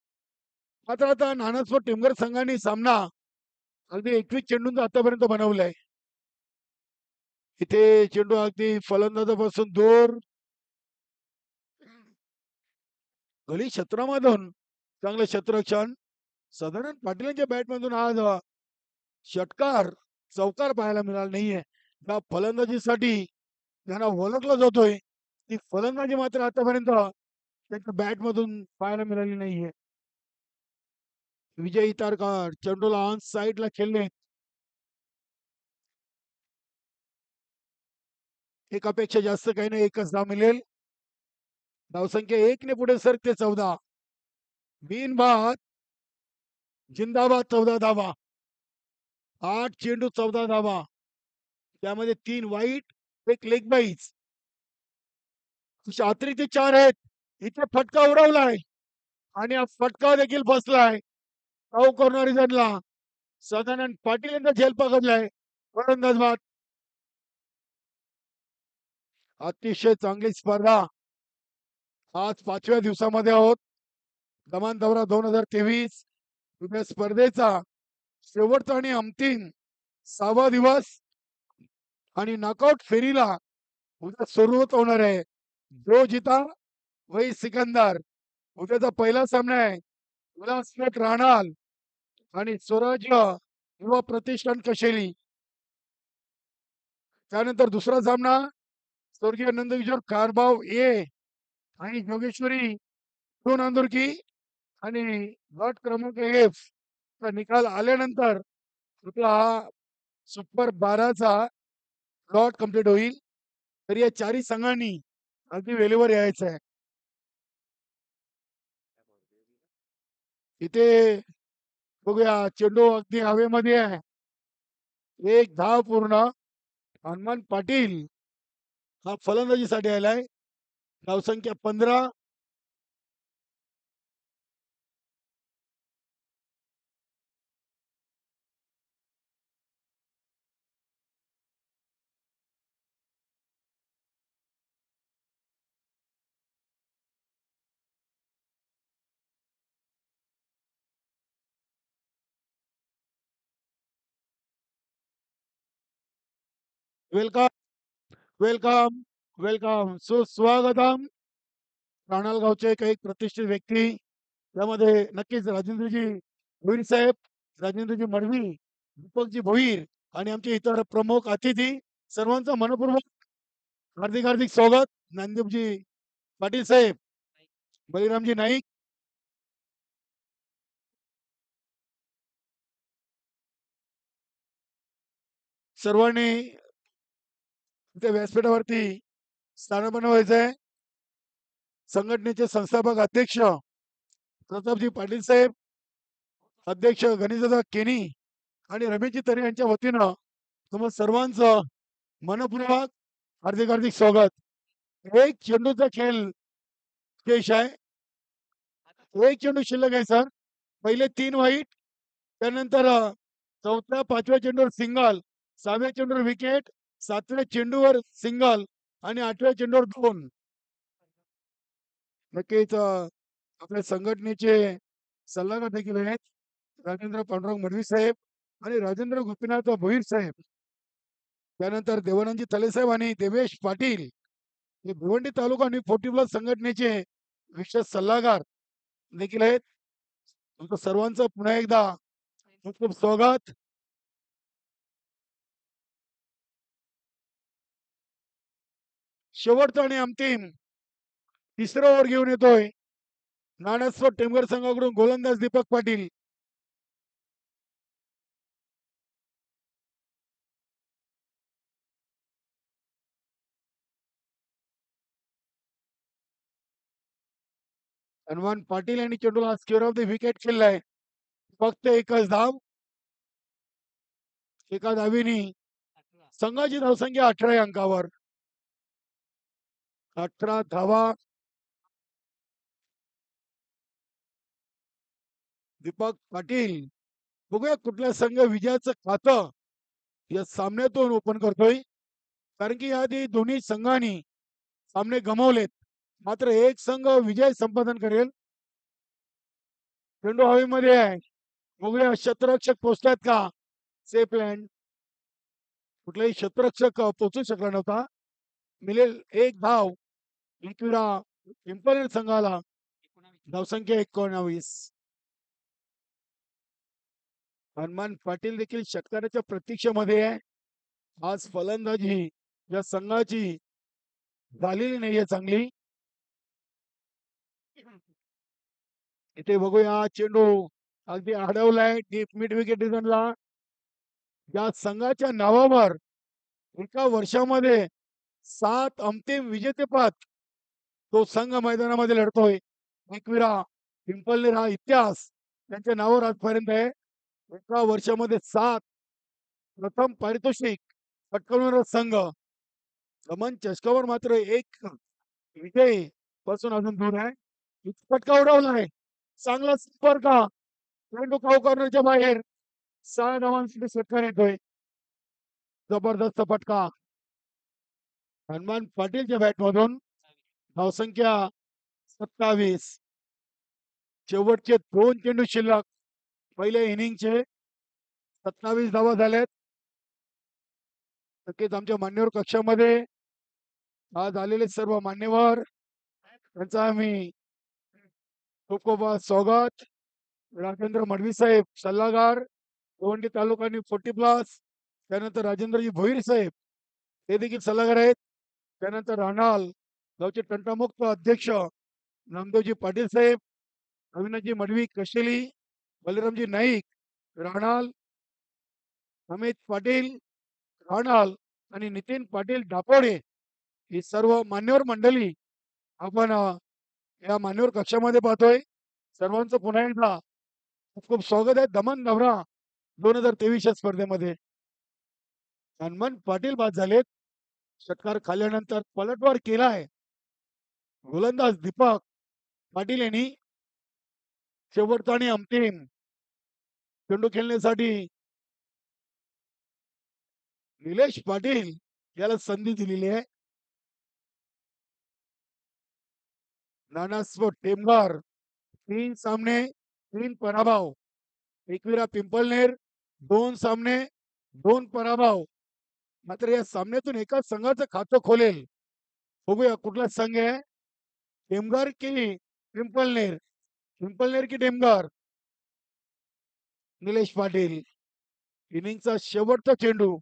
मात्र आता नानास्पोर्ट टिमगर संघाने सामना अगदी 21 चेंडूंचा आतापर्यंत बनवलाय. इथे चेंडू अगदी फलंदाजापासून दूर गली क्षेत्रामधून चांगलं क्षेत्ररक्षण. साधारण पाटीलांच्या बॅटमधून आज षटकार चौकार पाहायला मिळाला नाहीये. त्या फलंदाजीसाठी त्यांना ओळखला जातोय ती फलंदाजी मात्र आतापर्यंत त्यांच्या बॅटमधून पाहायला मिळाली नाहीये. विजय तारकार चेंडूला ऑन साईडला खेळले. एकापेक्षा जास्त काही नाही एकच धाव मिळेल. धावसंख्या 1 ने पुढे सरकते 14. बिनबाद जिंदाबाद 14 धावा. 8 चेंडू 14 धावा. त्यामध्ये 3 वाईट एक लेग बाईज अतिरिक्त 4 आहेत. इथे फटका उडवलाय आणि हा फटका देखील बसलाय. काऊ करणारी जनला सदानंद पाटील यांचा झेल पकडलाय फलंदाज बाद. अतिशय चांगली स्पर्धा. आज 5व्या दिवसामध्ये आहोत. दमान दौरा 2023 उद्या स्पर्धेचा शेवटचा आणि अंतिम 6वा दिवस आणि नॉकआउट फेरीला उद्या सुरुवात होणार आहे. जो जिता वही सिकंदर. उद्याचा पहिला सामना आहे उल्हासनगर राहणार आणि स्वराज्य युवा प्रतिष्ठान कशेली. त्यानंतर दुसरा सामना स्वर्गीय नंदकिशोर कारभाव ए आणि जोगेश्वरी नांदुरकी आणि गट क्रमांक एफ चा निकाल आल्यानंतर आपला हा सुपर 12चा लॉट कंप्लीट होईल. तर या चारही संघांनी अगदी वेळेवर यायचं आहे. इथे बघूया चेंडू अगदी हवेमध्ये आहे. एक धाव पूर्ण. हनुमान पाटील हा फलंदाजीसाठी आलाय. धावसंख्या 15. वेलकम वेलकम वेलकम सुस्वागतम. राणालगावचे काही प्रतिष्ठित व्यक्ती त्यामध्ये नक्कीच राजेंद्रजी भोईर साहेब, राजेंद्रजी मडवी, दीपकजी भोईर आणि आमचे इतर प्रमुख अतिथी सर्वांचं मनपूर्वक हार्दिक हार्दिक स्वागत. ज्ञानदेवजी पाटील साहेब, बळीरामजी नाईक, सर्वांनी त्या व्यासपीठावरती स्थान बनवायचंय. संघटनेचे संस्थापक अध्यक्ष प्रतापजी पाटील साहेब, अध्यक्ष गणेशदादा केनी आणि रमेशजी तरे यांच्या वतीनं तुम्हा सर्वांचं मनपूर्वक हार्दिक हार्दिक स्वागत. एक चेंडूचा खेळ शेष आहे. एक चेंडू शिल्लक आहे सर. पहिले 3 वाईट, त्यानंतर चौथ्या 5व्या चेंडूवर सिंगल, 6व्या चेंडूवर विकेट, 7व्या चेंडूवर सिंगल आणि 8व्या चेंडूवर 2. नक्कीच आपल्या संघटनेचे सल्लागार देखील आहेत राजेंद्र पांडुरंग मडवी साहेब आणि राजेंद्र गोपीनाथ भोईर साहेब. त्यानंतर देवानंदजी तले साहेब आणि देवेश पाटील हे भिवंडी तालुका आणि 40+ संघटनेचे विशेष सल्लागार देखील आहेत. तुमचं सर्वांचं पुन्हा एकदा खूप खूप स्वागत. शेवटचा आणि अंतिम तिसरा ओव्हर घेऊन येतोय नाणेस्फोट टेमघर संघाकडून गोलंदाज दीपक पाटील. हनुमान पाटील यांनी चेंडूला स्क्वेअर ऑफ द विकेट खेळलाय. फक्त एकच धाव. एका धावीने संघाची धावसंख्या 18 या अंकावर. 18 धावा. दीपक पाटील, बघूया कुठला संघ विजयाचं खातं या सामन्यातून ओपन करतोय. कारण की याआधी दोन्ही संघांनी सामने गमावलेत. मात्र एक संघ विजय संपादन करेल. चेंडू हवेमध्ये आहे. बघूया क्षेत्ररक्षक पोहोचतात का. Safe land. कुठलाही क्षेत्ररक्षक पोहोचू शकला नव्हता. मिळेल एक धाव एकविरा पिंपळनेर संघाला. धावसंख्या 19. हनुमान पाटील देखील षटकाराच्या प्रतीक्षेमध्ये आहे. आज फलंदाजी या संघाची झालेली नाहीये चांगली. इथे बघूया चेंडू अगदी अडवलाय डीप मिड विकेट डिझनला. या संघाच्या नावावर एका वर्षामध्ये 7 अंतिम विजेतेपद तो संघ मैदानामध्ये लढतोय. एकविरा पिंपळनेर हा इतिहास त्यांच्या नावावर आजपर्यंत आहे. एका वर्षामध्ये 7 प्रथम पारितोषिक पटकावणारा संघ. गमन चषकावर मात्र एक विजय पासून अजून दूर आहे. फटका उडवलाय. चांगला संपर्क. चेंडू कॉर्नरच्या बाहेर. 6 धावांसाठी षटकार येतोय. जबरदस्त फटका. हनुमान पाटीलच्या बॅटमधून. धावसंख्या 27. शेवटचे 2 चेंडू शिल्लक पहिल्या इनिंगचे. 27 धावा झाल्यात. नक्कीच आमच्या मान्यवर कक्षामध्ये आज आलेले सर्व मान्यवर त्यांचा आम्ही खूप खूप स्वागत. राजेंद्र मडवी साहेब सल्लागार भिवंडी तालुका आणि 40+. त्यानंतर राजेंद्रजी भोईर साहेब ते देखील सल्लागार आहेत. त्यानंतर राणाल गावचे तंटामुक्त अध्यक्ष नामदेवजी पाटील साहेब, अविनाशजी मडवी कशेली, बलरामजी नाईक राणाल, अमित पाटील राणाल आणि नितीन पाटील डापोडे ही सर्व मान्यवर मंडळी आपण या मान्यवर कक्षामध्ये पाहतोय. सर्वांचं पुन्हा एकदा खूप खूप स्वागत आहे दमन दौरा 2023 या स्पर्धेमध्ये. हनुमान पाटील बाद झालेत. षटकार खाल्ल्यानंतर पलटवार केलाय गोलंदाज दीपक पाटील यांनी. शेवटचा आणि अंतिम चेंडू खेळण्यासाठी निलेश पाटील याला संधी दिलेली आहे. नानास्फोट टेमघर 3 सामने 3 पराभव. एकविरा पिंपळनेर 2 सामने 2 पराभव. मात्र या सामन्यातून एका संघाचं खातं खोलेल. बघूया कुठला संघ आहे. टेमघर की पिंपळनेर. पिंपळनेर की टेमघर. निलेश पाटील इनिंगचा शेवटचा चेंडू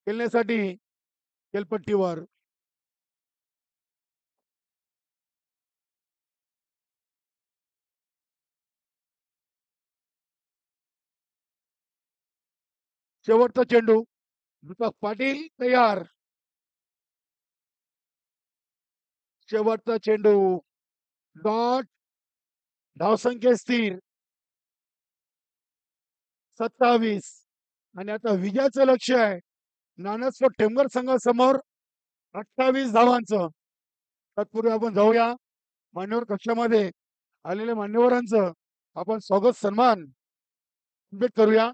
खेळण्यासाठी खेळपट्टीवर शेवटचा चेंडू दीपक पाटील तयार. शेवटचा चेंडू डॉट. धावसंख्या स्थिर 27. आणि आता विजयाचं लक्ष आहे नानसपूर टेमघर संघासमोर 28 धावांचं. तत्पूर्वी आपण जाऊया मान्यवर कक्षामध्ये आलेल्या मान्यवरांचं आपण स्वागत सन्मान भेट करूया.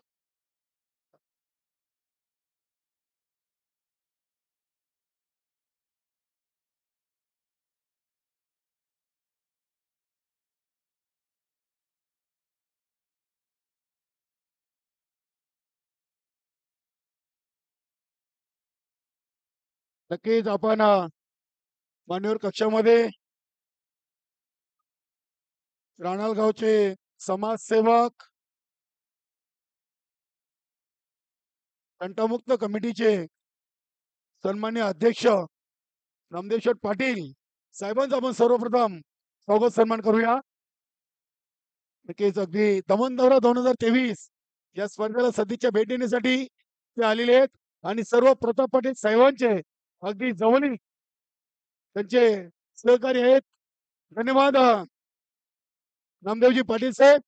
नक्कीच आपण मान्यवर कक्षामध्ये राणाल गावचे समाजसेवक तंटामुक्त कमिटीचे सन्मान्य अध्यक्ष नामदेव पाटील साहेबांचा आपण सर्वप्रथम स्वागत सन्मान करूया. नक्कीच अगदी दमन दौरा 2023 या स्पर्धेला सदिच्छा भेट देण्यासाठी ते आलेले आहेत आणि सर्व प्रताप पाटील साहेबांचे अगदी जवळीक त्यांचे सहकारी आहेत. धन्यवाद नामदेवजी पाटील साहेब,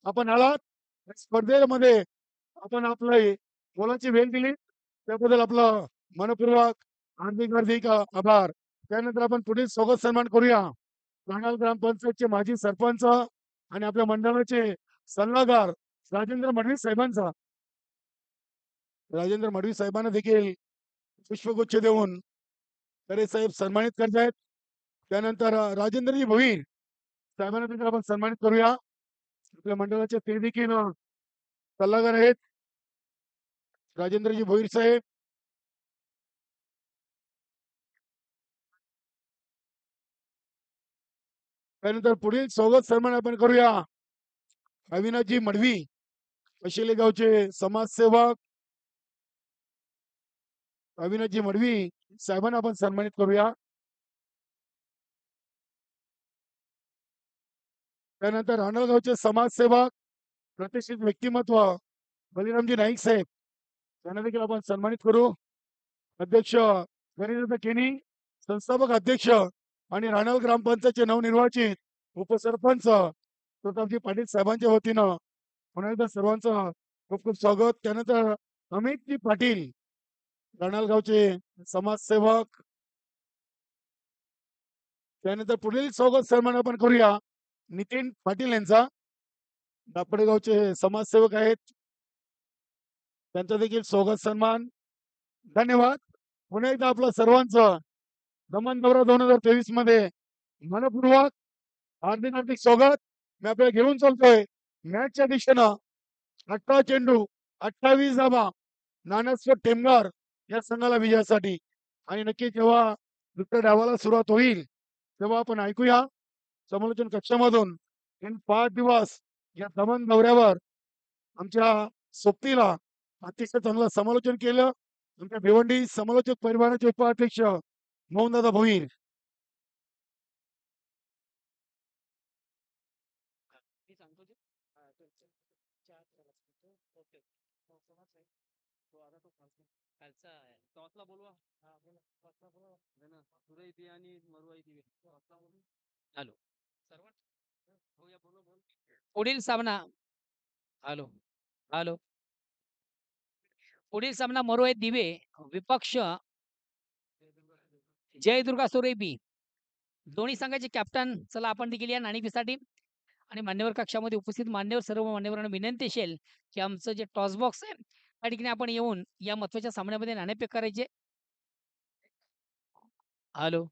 आपण आलात स्पर्धेमध्ये आपण आपलं बोलाची वेळ दिली त्याबद्दल आपलं मनपूर्वक हार्दिक हार्दिक आभार. त्यानंतर आपण पुढील स्वागत सन्मान करूया राणाल ग्रामपंचायतचे माजी सरपंच आणि आपल्या मंडळाचे सल्लागार राजेंद्र मडवी साहेबांचा. राजेंद्र मडवी साहेबांना देखील पुष्पगुच्छ देऊन तरे साहेब सन्मानित करतायत. त्यानंतर राजेंद्रजी भोईर साहेबांना देखील आपण सन्मानित करूया. आपल्या मंडळाचे ते देखील सल्लागार आहेत राजेंद्रजी भोईर साहेब. त्यानंतर पुढील स्वागत सन्मान आपण करूया अविनाशजी मडवी अशिले गावचे समाजसेवक अविनाशजी मडवी साहेबांना आपण सन्मानित करूया. त्यानंतर राणगावचे समाजसेवक प्रतिष्ठित व्यक्तिमत्व बलिरामजी नाईक साहेब त्यांना देखील आपण सन्मानित करू. अध्यक्ष गणेश केनी संस्थापक अध्यक्ष आणि राणाल ग्रामपंचायतचे नवनिर्वाचित उपसरपंच प्रतापजी पाटील साहेबांच्या वतीनं पुन्हा एकदा सर्वांचं खूप खूप स्वागत. त्यानंतर अमितजी पाटील राणाल गावचे समाजसेवक. त्यानंतर पुढील स्वागत सन्मान आपण करूया नितीन पाटील यांचा दापडेगावचे समाजसेवक आहेत त्यांचा देखील स्वागत सन्मान. धन्यवाद. पुन्हा एकदा आपलं सर्वांचं दमन दौरा 2023 मध्ये मनपूर्वक हार्दिक हार्दिक स्वागत. मी आपल्याला घेऊन चालतोय मॅचच्या दिशेनं 18 चेंडू 28 धावा नानसपूर टेमघर या संघाला विजयासाठी. आणि नक्की जेव्हा दुसऱ्या डावाला सुरुवात होईल तेव्हा आपण ऐकूया समालोचन कक्षामधून 5 दिवस या दमन दौऱ्यावर आमच्या सोबतीला अतिशय चांगलं समालोचन केलं आमच्या भिवंडी समालोचक परिवाराचे उपाध्यक्ष मोहनदादा भोईर. हॅलो पुढील सामना हॅलो हॅलो पुढील सामना मरोळे दिवे विपक्ष जय दुर्गा सुरेबी. दोन्ही संघाचे कॅप्टन चला आपण देखील या नाणेफेकीसाठी आणि मान्यवर कक्षामध्ये उपस्थित मान्यवर सर्व मान्यवरांना विनंती असेल की आमचं जे टॉस बॉक्स आहे त्या ठिकाणी आपण येऊन या महत्त्वाच्या सामन्यामध्ये नाणेफेक करायचे. हॅलो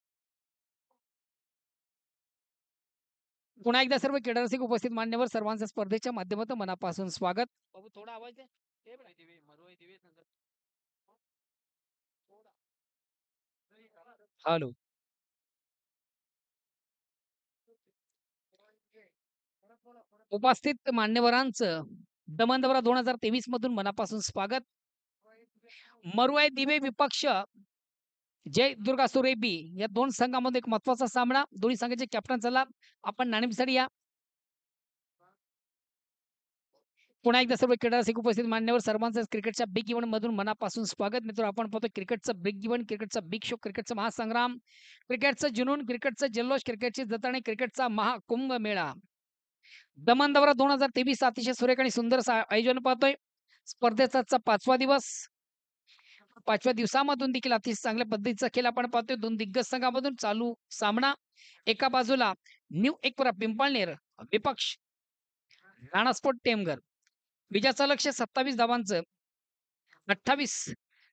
पुन्हा एकदा सर्व क्रीडारसिक उपस्थित मान्यवर सर्वांचं स्पर्धेच्या माध्यमातून मनापासून स्वागत. बाबू थोडा आवाज दे. हॅलो उपस्थित मान्यवरांचं दमनदवरा 2023 मधून मनापासून स्वागत. मरुआय दिवे विपक्ष जय दुर्गा सुरेबी या दोन संघामध्ये एक महत्वाचा सामना. दोन्ही संघाचे कॅप्टन चला आपण नाणेफेसाठी या. पुन्हा एकदा सर्व क्रीडा रसिक उपस्थित मान्यवर सर्वांचं क्रिकेटच्या बिग इव्हेंट मधून मनापासून स्वागत. मित्र आपण पाहतो क्रिकेटचं बिग इव्हेंट, क्रिकेटचा बिग शो, क्रिकेटचा महासंग्राम, क्रिकेटचं जुनून, क्रिकेटचं जल्लोष, क्रिकेटची जत्रा, क्रिकेटचा महाकुंभ मेळा. दमनदवरा 2023 अतिशय सुरेख आणि सुंदर आयोजन पाहतोय. स्पर्धेचा 5वा दिवस. 5व्या दिवसामधून देखील अतिशय चांगल्या पद्धतीचा खेळ आपण पाहतोय. दोन दिग्गज संघामधून चालू सामना. एका बाजूला न्यू एकपुरा पिंपळनेर विपक्ष राणास्पोर्ट टेमघर. विजयाचं लक्ष 27 धावांचं.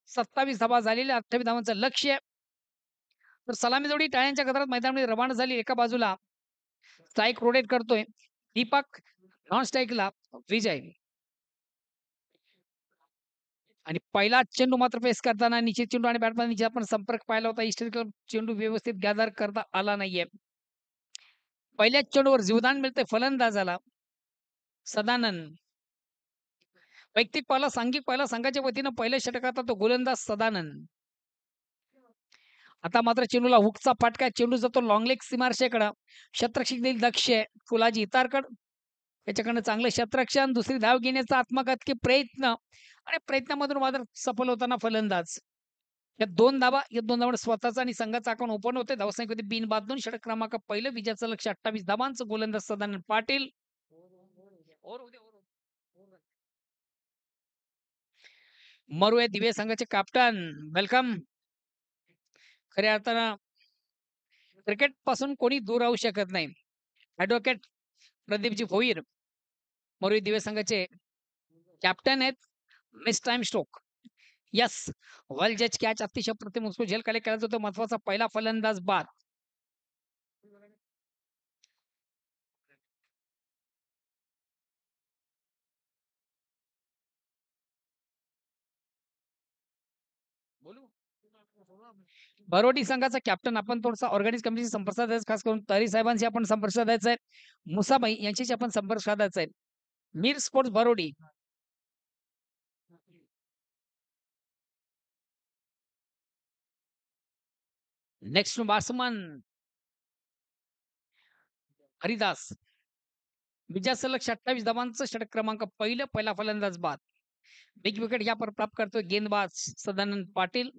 27 धावा झालेल्या 28 धावांचं लक्ष्य. तर सलामी जोडी टाळ्यांच्या गजरात मैदानामध्ये रवाना झाली. एका बाजूला स्ट्राईक रोटेट करतोय दीपक, नॉन स्ट्राईकला विजय. आणि पहिला चेंडू मात्र फेस करताना निश्चित चेंडू आणि बॅटमॅन निश्चित आपण संपर्क पाहिला होता. इष्टविक्रम चेंडू व्यवस्थित गॅदर करता आला नाहीये. पहिल्याच चेंडूवर जीवदान मिळते फलंदाजाला सदानंद. वैयक्तिक पहिला सांघिक पहिला संघाच्या वतीनं पहिल्या षटकात तो गोलंदाज सदानंद. आता मात्र चेंडूला हुकचा फटका. चेंडू जातो लॉंग लेग सीमारशेकडं. शतरक्षक देईल दक्ष फुलाजी इतारकड. त्याच्याकडनं चांगलं शतरक्षण. दुसरी धाव घेण्याचा आत्मघातकी प्रयत्न आणि प्रयत्नामधून मात्र सफल होताना फलंदाज. या दोन धावा स्वतःचा आणि संघाचा आकडून ओपन होते. धावसंख्येमध्ये बिन बाद 2. षटक क्रमांक पहिलं. विजयाचं लक्ष 28 धावांचं. गोलंदाज सदानंद पाटील. मरुया दिवे संघाचे कॅप्टन वेलकम. खऱ्या अर्थानं क्रिकेट पासून कोणी दूर राहू शकत नाही. ऍडव्होकेट प्रदीपजी भोईर मरुया दिवे संघाचे कॅप्टन आहेत. मिस टाइम स्ट्रोक यस वेल जज कॅच अतिशय प्रतिम झेल कलेक्ट केला जातो. महत्वाचा पहिला फलंदाज बाद. बरोडी संघाचा कॅप्टन आपण थोडासा ऑर्गॅनिक कमिटीशी संपर्क साधायचा. खास करून तरी साहेबांशी आपण संपर्क साधायचा आहे. मुसाबाई यांच्याशी आपण संपर्क साधायचा आहे. Mir sports Barodi. Next batsman Haridas. Vijay सलग 28 धावांचं. षटक क्रमांक पहिला फलंदाज बाद. बिग विकेट या पर प्राप्त करतोय गेंदबाज सदानंद पाटील.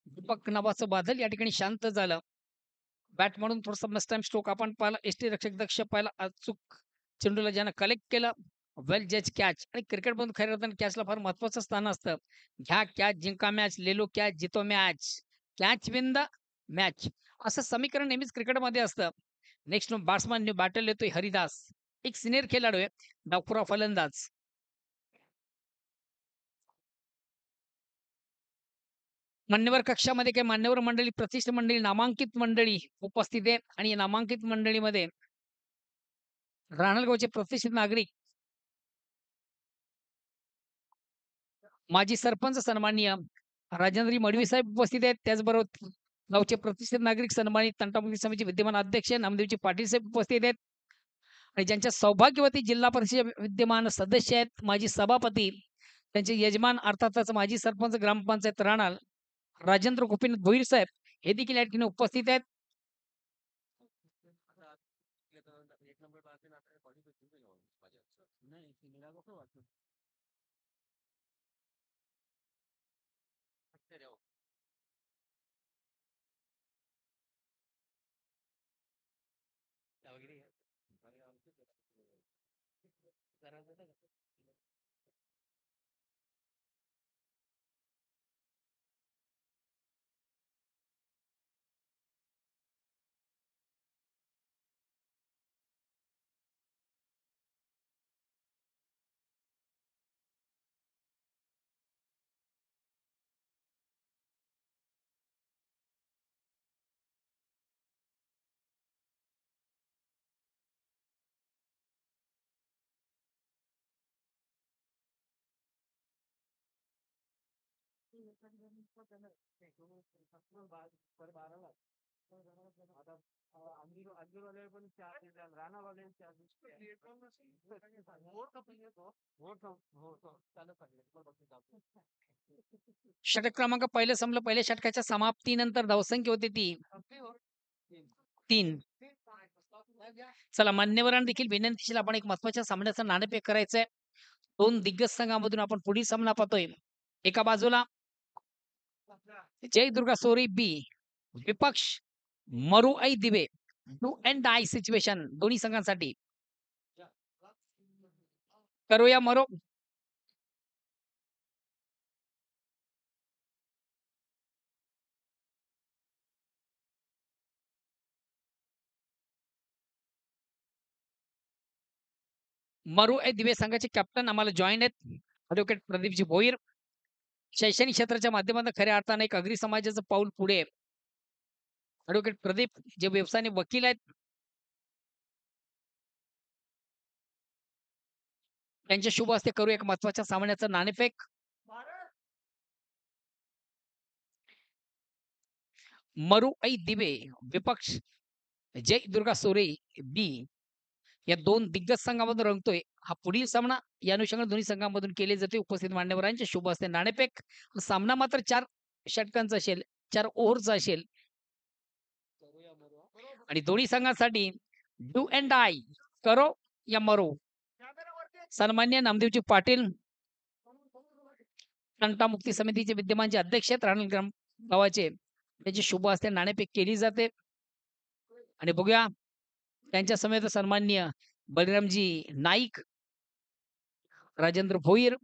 दीपक नावाचं बादल या ठिकाणी शांत झालं. बॅट म्हणून थोडासा मिस टाइम स्ट्रोक आपण पाहिला. एसटी रक्षक दक्ष पाहिला. अचूक चेंडूला ज्यानं कलेक्ट केलं. वेल जज कॅच. आणि क्रिकेट मधून खऱ्या अर्थानं कॅचला फार महत्वाचं स्थान असतं. घ्या कॅच, जिंका मॅच, लेलो कॅच, जितो match, catch win the match असं समीकरण नेहमीच क्रिकेटमध्ये असतं. नेक्स्ट बॅट्समॅन बॅटल येतोय हरिदास. एक सिनियर खेळाडू आहे. डावखुरा फलंदाज. मान्यवर कक्षामध्ये काही मान्यवर मंडळी, प्रतिष्ठित मंडळी, नामांकित मंडळी उपस्थित आहे. आणि या नामांकित मंडळीमध्ये राहणलगावचे प्रतिष्ठित नागरिक, माजी सरपंच सन्माननीय राजेंद्र मडवी साहेब उपस्थित आहेत. त्याचबरोबर गावचे प्रतिष्ठित नागरिक सन्मानित तंटामुक्ती समितीचे विद्यमान अध्यक्ष नामदेवजी पाटील साहेब उपस्थित आहेत. आणि ज्यांच्या सौभाग्यवती जिल्हा परिषद विद्यमान सदस्य आहेत, माजी सभापती, त्यांचे यजमान अर्थातच माजी सरपंच ग्रामपंचायत राहणार राजेंद्र गोपीनाथ भोईर साहेब हे देखील या ठिकाणी उपस्थित आहेत. षटक क्रमांक पहिलं संपलं. पहिल्या षटकाच्या समाप्तीनंतर धावसंख्या होती ती 3. चला मान्यवरांना देखील विनंतीशील आपण एक महत्वाच्या सामन्याचं नाणेफेक करायचंय. 2 दिग्गज संघामधून आपण पुढील सामना पाहतोय. एका बाजूला जय दुर्गा सोरी बी विपक्ष मरुआई दिवे. डू अँड डाय सिच्युएशन दोन्ही संघांसाठी. करूया मरो. मरुआई दिवे संघाचे कॅप्टन आम्हाला जॉईन आहेत. ॲडव्होकेट प्रदीपजी भोईर. शैक्षणिक क्षेत्राच्या माध्यमातून खऱ्या अर्थाने एक अग्री समाजाचं पाऊल पुढे आहे. ॲडव्होकेट प्रदीप जे व्यवसायाने वकील आहेत. त्यांच्या शुभ हस्ते करू एक महत्वाच्या सामन्याचं नाणेफेक. मरुआई दिवे विपक्ष जय दुर्गा सोरे बी या 2 दिग्गज संघामधून रंगतोय. हा पुढील सामना या अनुषंगाने दोन्ही संघांमधून केले जाते. उपस्थित मान्यवरांच्या शुभ हस्ते नाणेफेक. सामना मात्र 4 षटकांचा असेल, 4 ओव्हरचा असेल आणि दोन्ही संघांसाठी डू अँड डाय करो या मरो. सन्मान्य नामदेवजी पाटील तंटा मुक्ती समितीचे विद्यमान जे अध्यक्ष आहेत राणा गावाचे, त्याची शुभ हस्ते नाणेफेक केली जाते आणि बघूया त्यांच्या समेत सन्मान्य बलरामजी Naik, Rajendra Bhoir,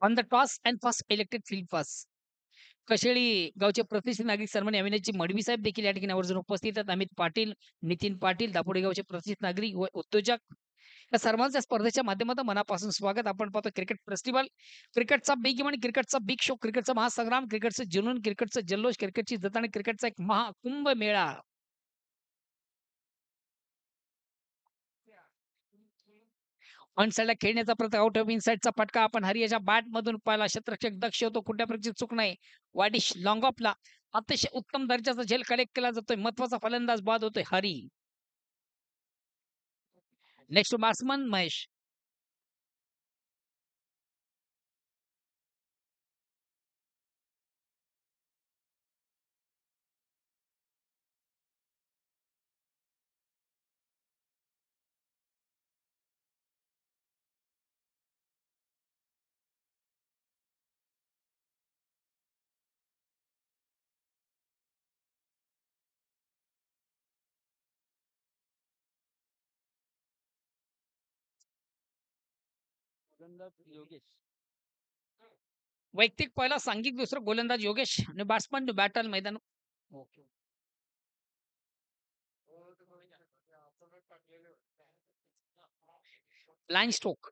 on the toss and first elected field first. Kasheli गावचे प्रतिष्ठित नागरिक सन्मान्य अविनाशजी मडवी साहेब देखील या ठिकाणी आवर्जून उपस्थित आहेत. अमित पाटील, नितीन पाटील, दापोडे गावचे प्रतिष्ठित नागरिक व उद्योजक, या सर्वांच्या स्पर्धेच्या माध्यमातून मनापासून स्वागत. आपण पाहतो क्रिकेट फेस्टिवल, क्रिकेटचा बिग इव्हेंट, क्रिकेटचा बिग शो, क्रिकेटचा महासंग्राम, क्रिकेटचं जुनून, क्रिकेटचं जल्लोष, क्रिकेटची जत्रा आणि क्रिकेटचा एक महाकुंभ मेळा. ऑन साईडला खेळण्याचा प्रयत्न, आउट ऑफ इनसाइडचा फटका आपण हरियाच्या बॅट मधून पाहिला. क्षेत्ररक्षक दक्ष होतो, कुठल्या प्रकारची चूक नाही. वाडिश लॉंग ऑफला अतिशय उत्तम दर्जाचा झेल कलेक्ट केला जातोय. महत्वाचा फलंदाज बाद होतोय हरी. Next batsman Mahesh. वैयक्तिक पहिला, सांघिक दुसरं गोलंदाज योगेश आणि बॅट्समन बॅटल मैदान. लाईन स्ट्रोक,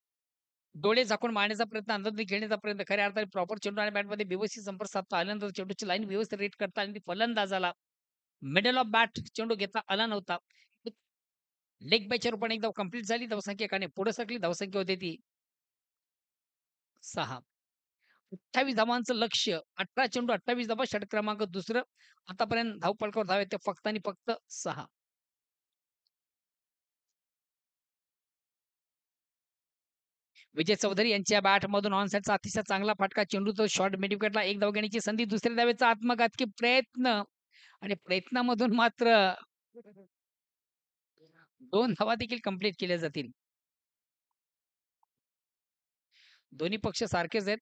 डोळे झाकून मारण्याचा प्रयत्न, अंदाज खेळण्याचा प्रयत्न, खऱ्या अर्थाने प्रॉपर चेंडू आणि बॅटमध्ये व्यवस्थित संपर्क साधता आल्यानंतर चेंडूची लाईन व्यवस्थित रेट करता आणि फलंदाजाला मिडल ऑफ बॅट चेंडू घेता आला नव्हता. लेग बायच्या रूपाने एकदा कंप्लीट झाली. धावसंख्या एकाने पुढे सरकली. धावसंख्या होती ती 6. 28 धावांचं लक्ष्य, 18 चेंडू 28 धावा, षटक क्रमांक दुसरं. आतापर्यंत धावफलकावर धाव येते फक्त आणि फक्त 6. विजय चौधरी यांच्या बॅट मधून ऑन साइडचा अतिशय चांगला फटका. चेंडू तो शॉर्ट मिड विकेटला, 1 धाव घेण्याची संधी. दुसऱ्या धावेचा आत्मघातकी प्रयत्न आणि प्रयत्नामधून मात्र 2 धावा देखील कंप्लीट केल्या जातील. दोन्ही पक्ष सारखेच आहेत.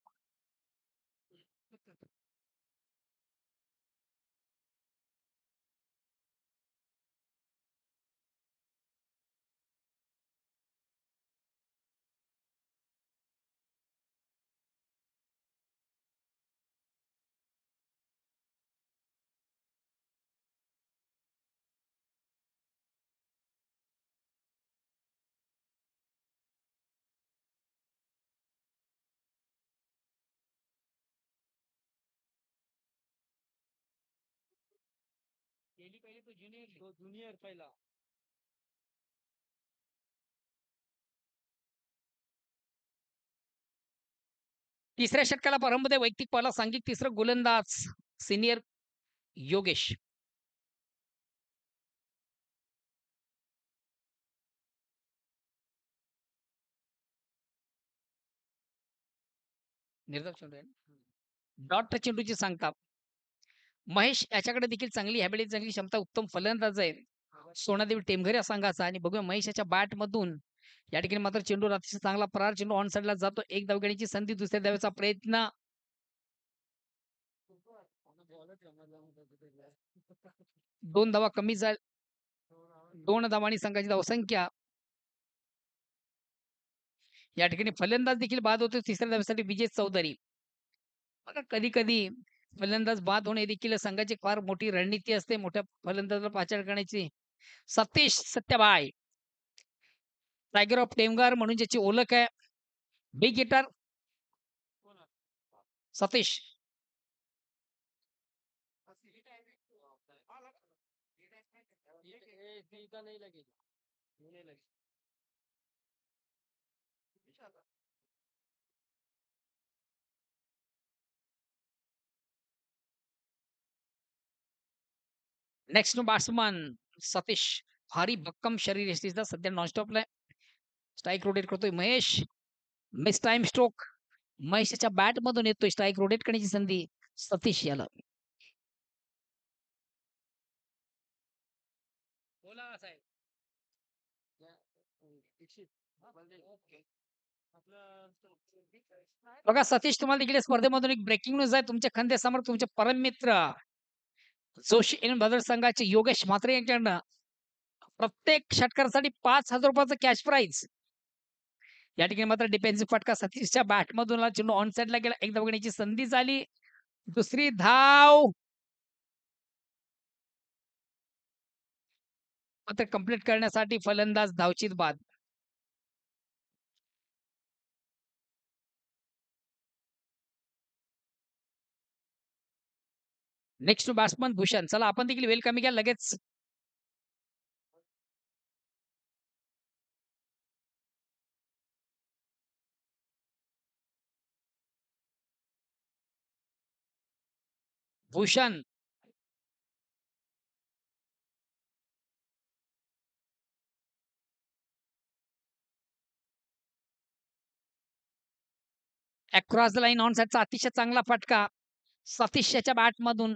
तिसऱ्या षटकाला प्रारंभ वैयक्तिक पहिला सांघिक तिसरं गोलंदाज सिनियर योगेश. निर्धाव चेंडू आहे. डॉट चेंडूची सांगता. महेश याच्याकडे देखील चांगली हॅबिलिटी, चांगली क्षमता, उत्तम फलंदाज आहे. सोनादेवी टेमघर या संघाचा. आणि बघूया महेश याच्या बॅट मधून या ठिकाणी मात्र चेंडू अतिशय चांगला परार चेंडू ऑन साइडला जातो. एक धाव घेण्याची संधी, दुसऱ्या धावेचा प्रयत्न. 2 धावा कमी झाल्या. 2 धावांनी संघाची धावसंख्या. या ठिकाणी फलंदाज देखील बाद होतो तिसऱ्या धावेसाठी विजय चौधरी. बघा कधी कधी फलंदाज बाद होणे देखील संघाची फार मोठी रणनीती असते मोठ्या फलंदाजाला पाचार करण्याची. सतीश सत्यबाई टायगर ऑफ टेमगार म्हणून ज्याची ओळख आहे. Big hitter Satish. Next batsman Satish. भारी भक्कम शरीर यष्टीचा सध्या नॉनस्टॉपला आहे. स्ट्राईक रोटेट करतोय महेश. Mistime stroke. महेशच्या बॅट मधून येतोय स्ट्राईक रोटेट करण्याची संधी सतीश याला. बघा सतीश, तुम्हाला देखील स्पर्धेमधून एक ब्रेकिंग न्यूज आहे. तुमच्या खांद्यासमोर तुमचे परम मित्र जोशी इन ब्रदर्स संघाचे योगेश म्हात्रे यांच्याकडनं प्रत्येक षटकारासाठी 5,000 रुपयाचं कॅश प्राइज. या ठिकाणी मात्र डिफेन्सिव्ह फटका सतीशच्या बॅट मधून चेंडू ऑन साइडला गेला. एक धाव घेण्याची संधी झाली. दुसरी धाव मात्र कंप्लीट करण्यासाठी फलंदाज धावचीत बाद. Next batsman Bhushan. चला आपण देखील वेल कमी घ्या लगेच. Bhushan across the line on साइडचा अतिशय चांगला फटका. सतीशच्या बॅट मधून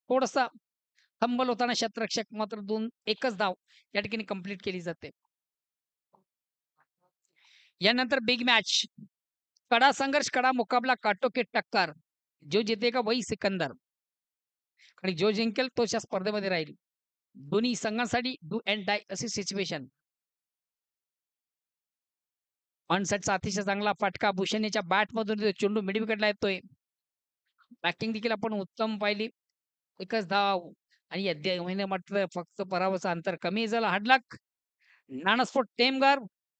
थोडस हंबल होताना क्षेत्ररक्षक मात्र एकच धाव या ठिकाणी कंप्लीट केली जाते. यानंतर बिग मॅच. कडा संघर्ष, कडा मुकाबला, काटो की टक्कर. जो जितेगा वही सिकंदर. आणि जो जिंकेल तो या स्पर्धेमध्ये राहील. दोन्ही संघांसाठी डू अँड डाय अशी सिच्युएशन. ऑन साइडचा अतिशय चांगला फटका भूषणच्या बॅट मधून चेंडू मिड विकेटला येतोय. बॅटिंग देखील आपण उत्तम पाहिली. एकच धाव. आणि या महिने मात्र फक्त पराभवाचं अंतर कमी झालं. हार्ड लक. नाणस्फोट टेमगार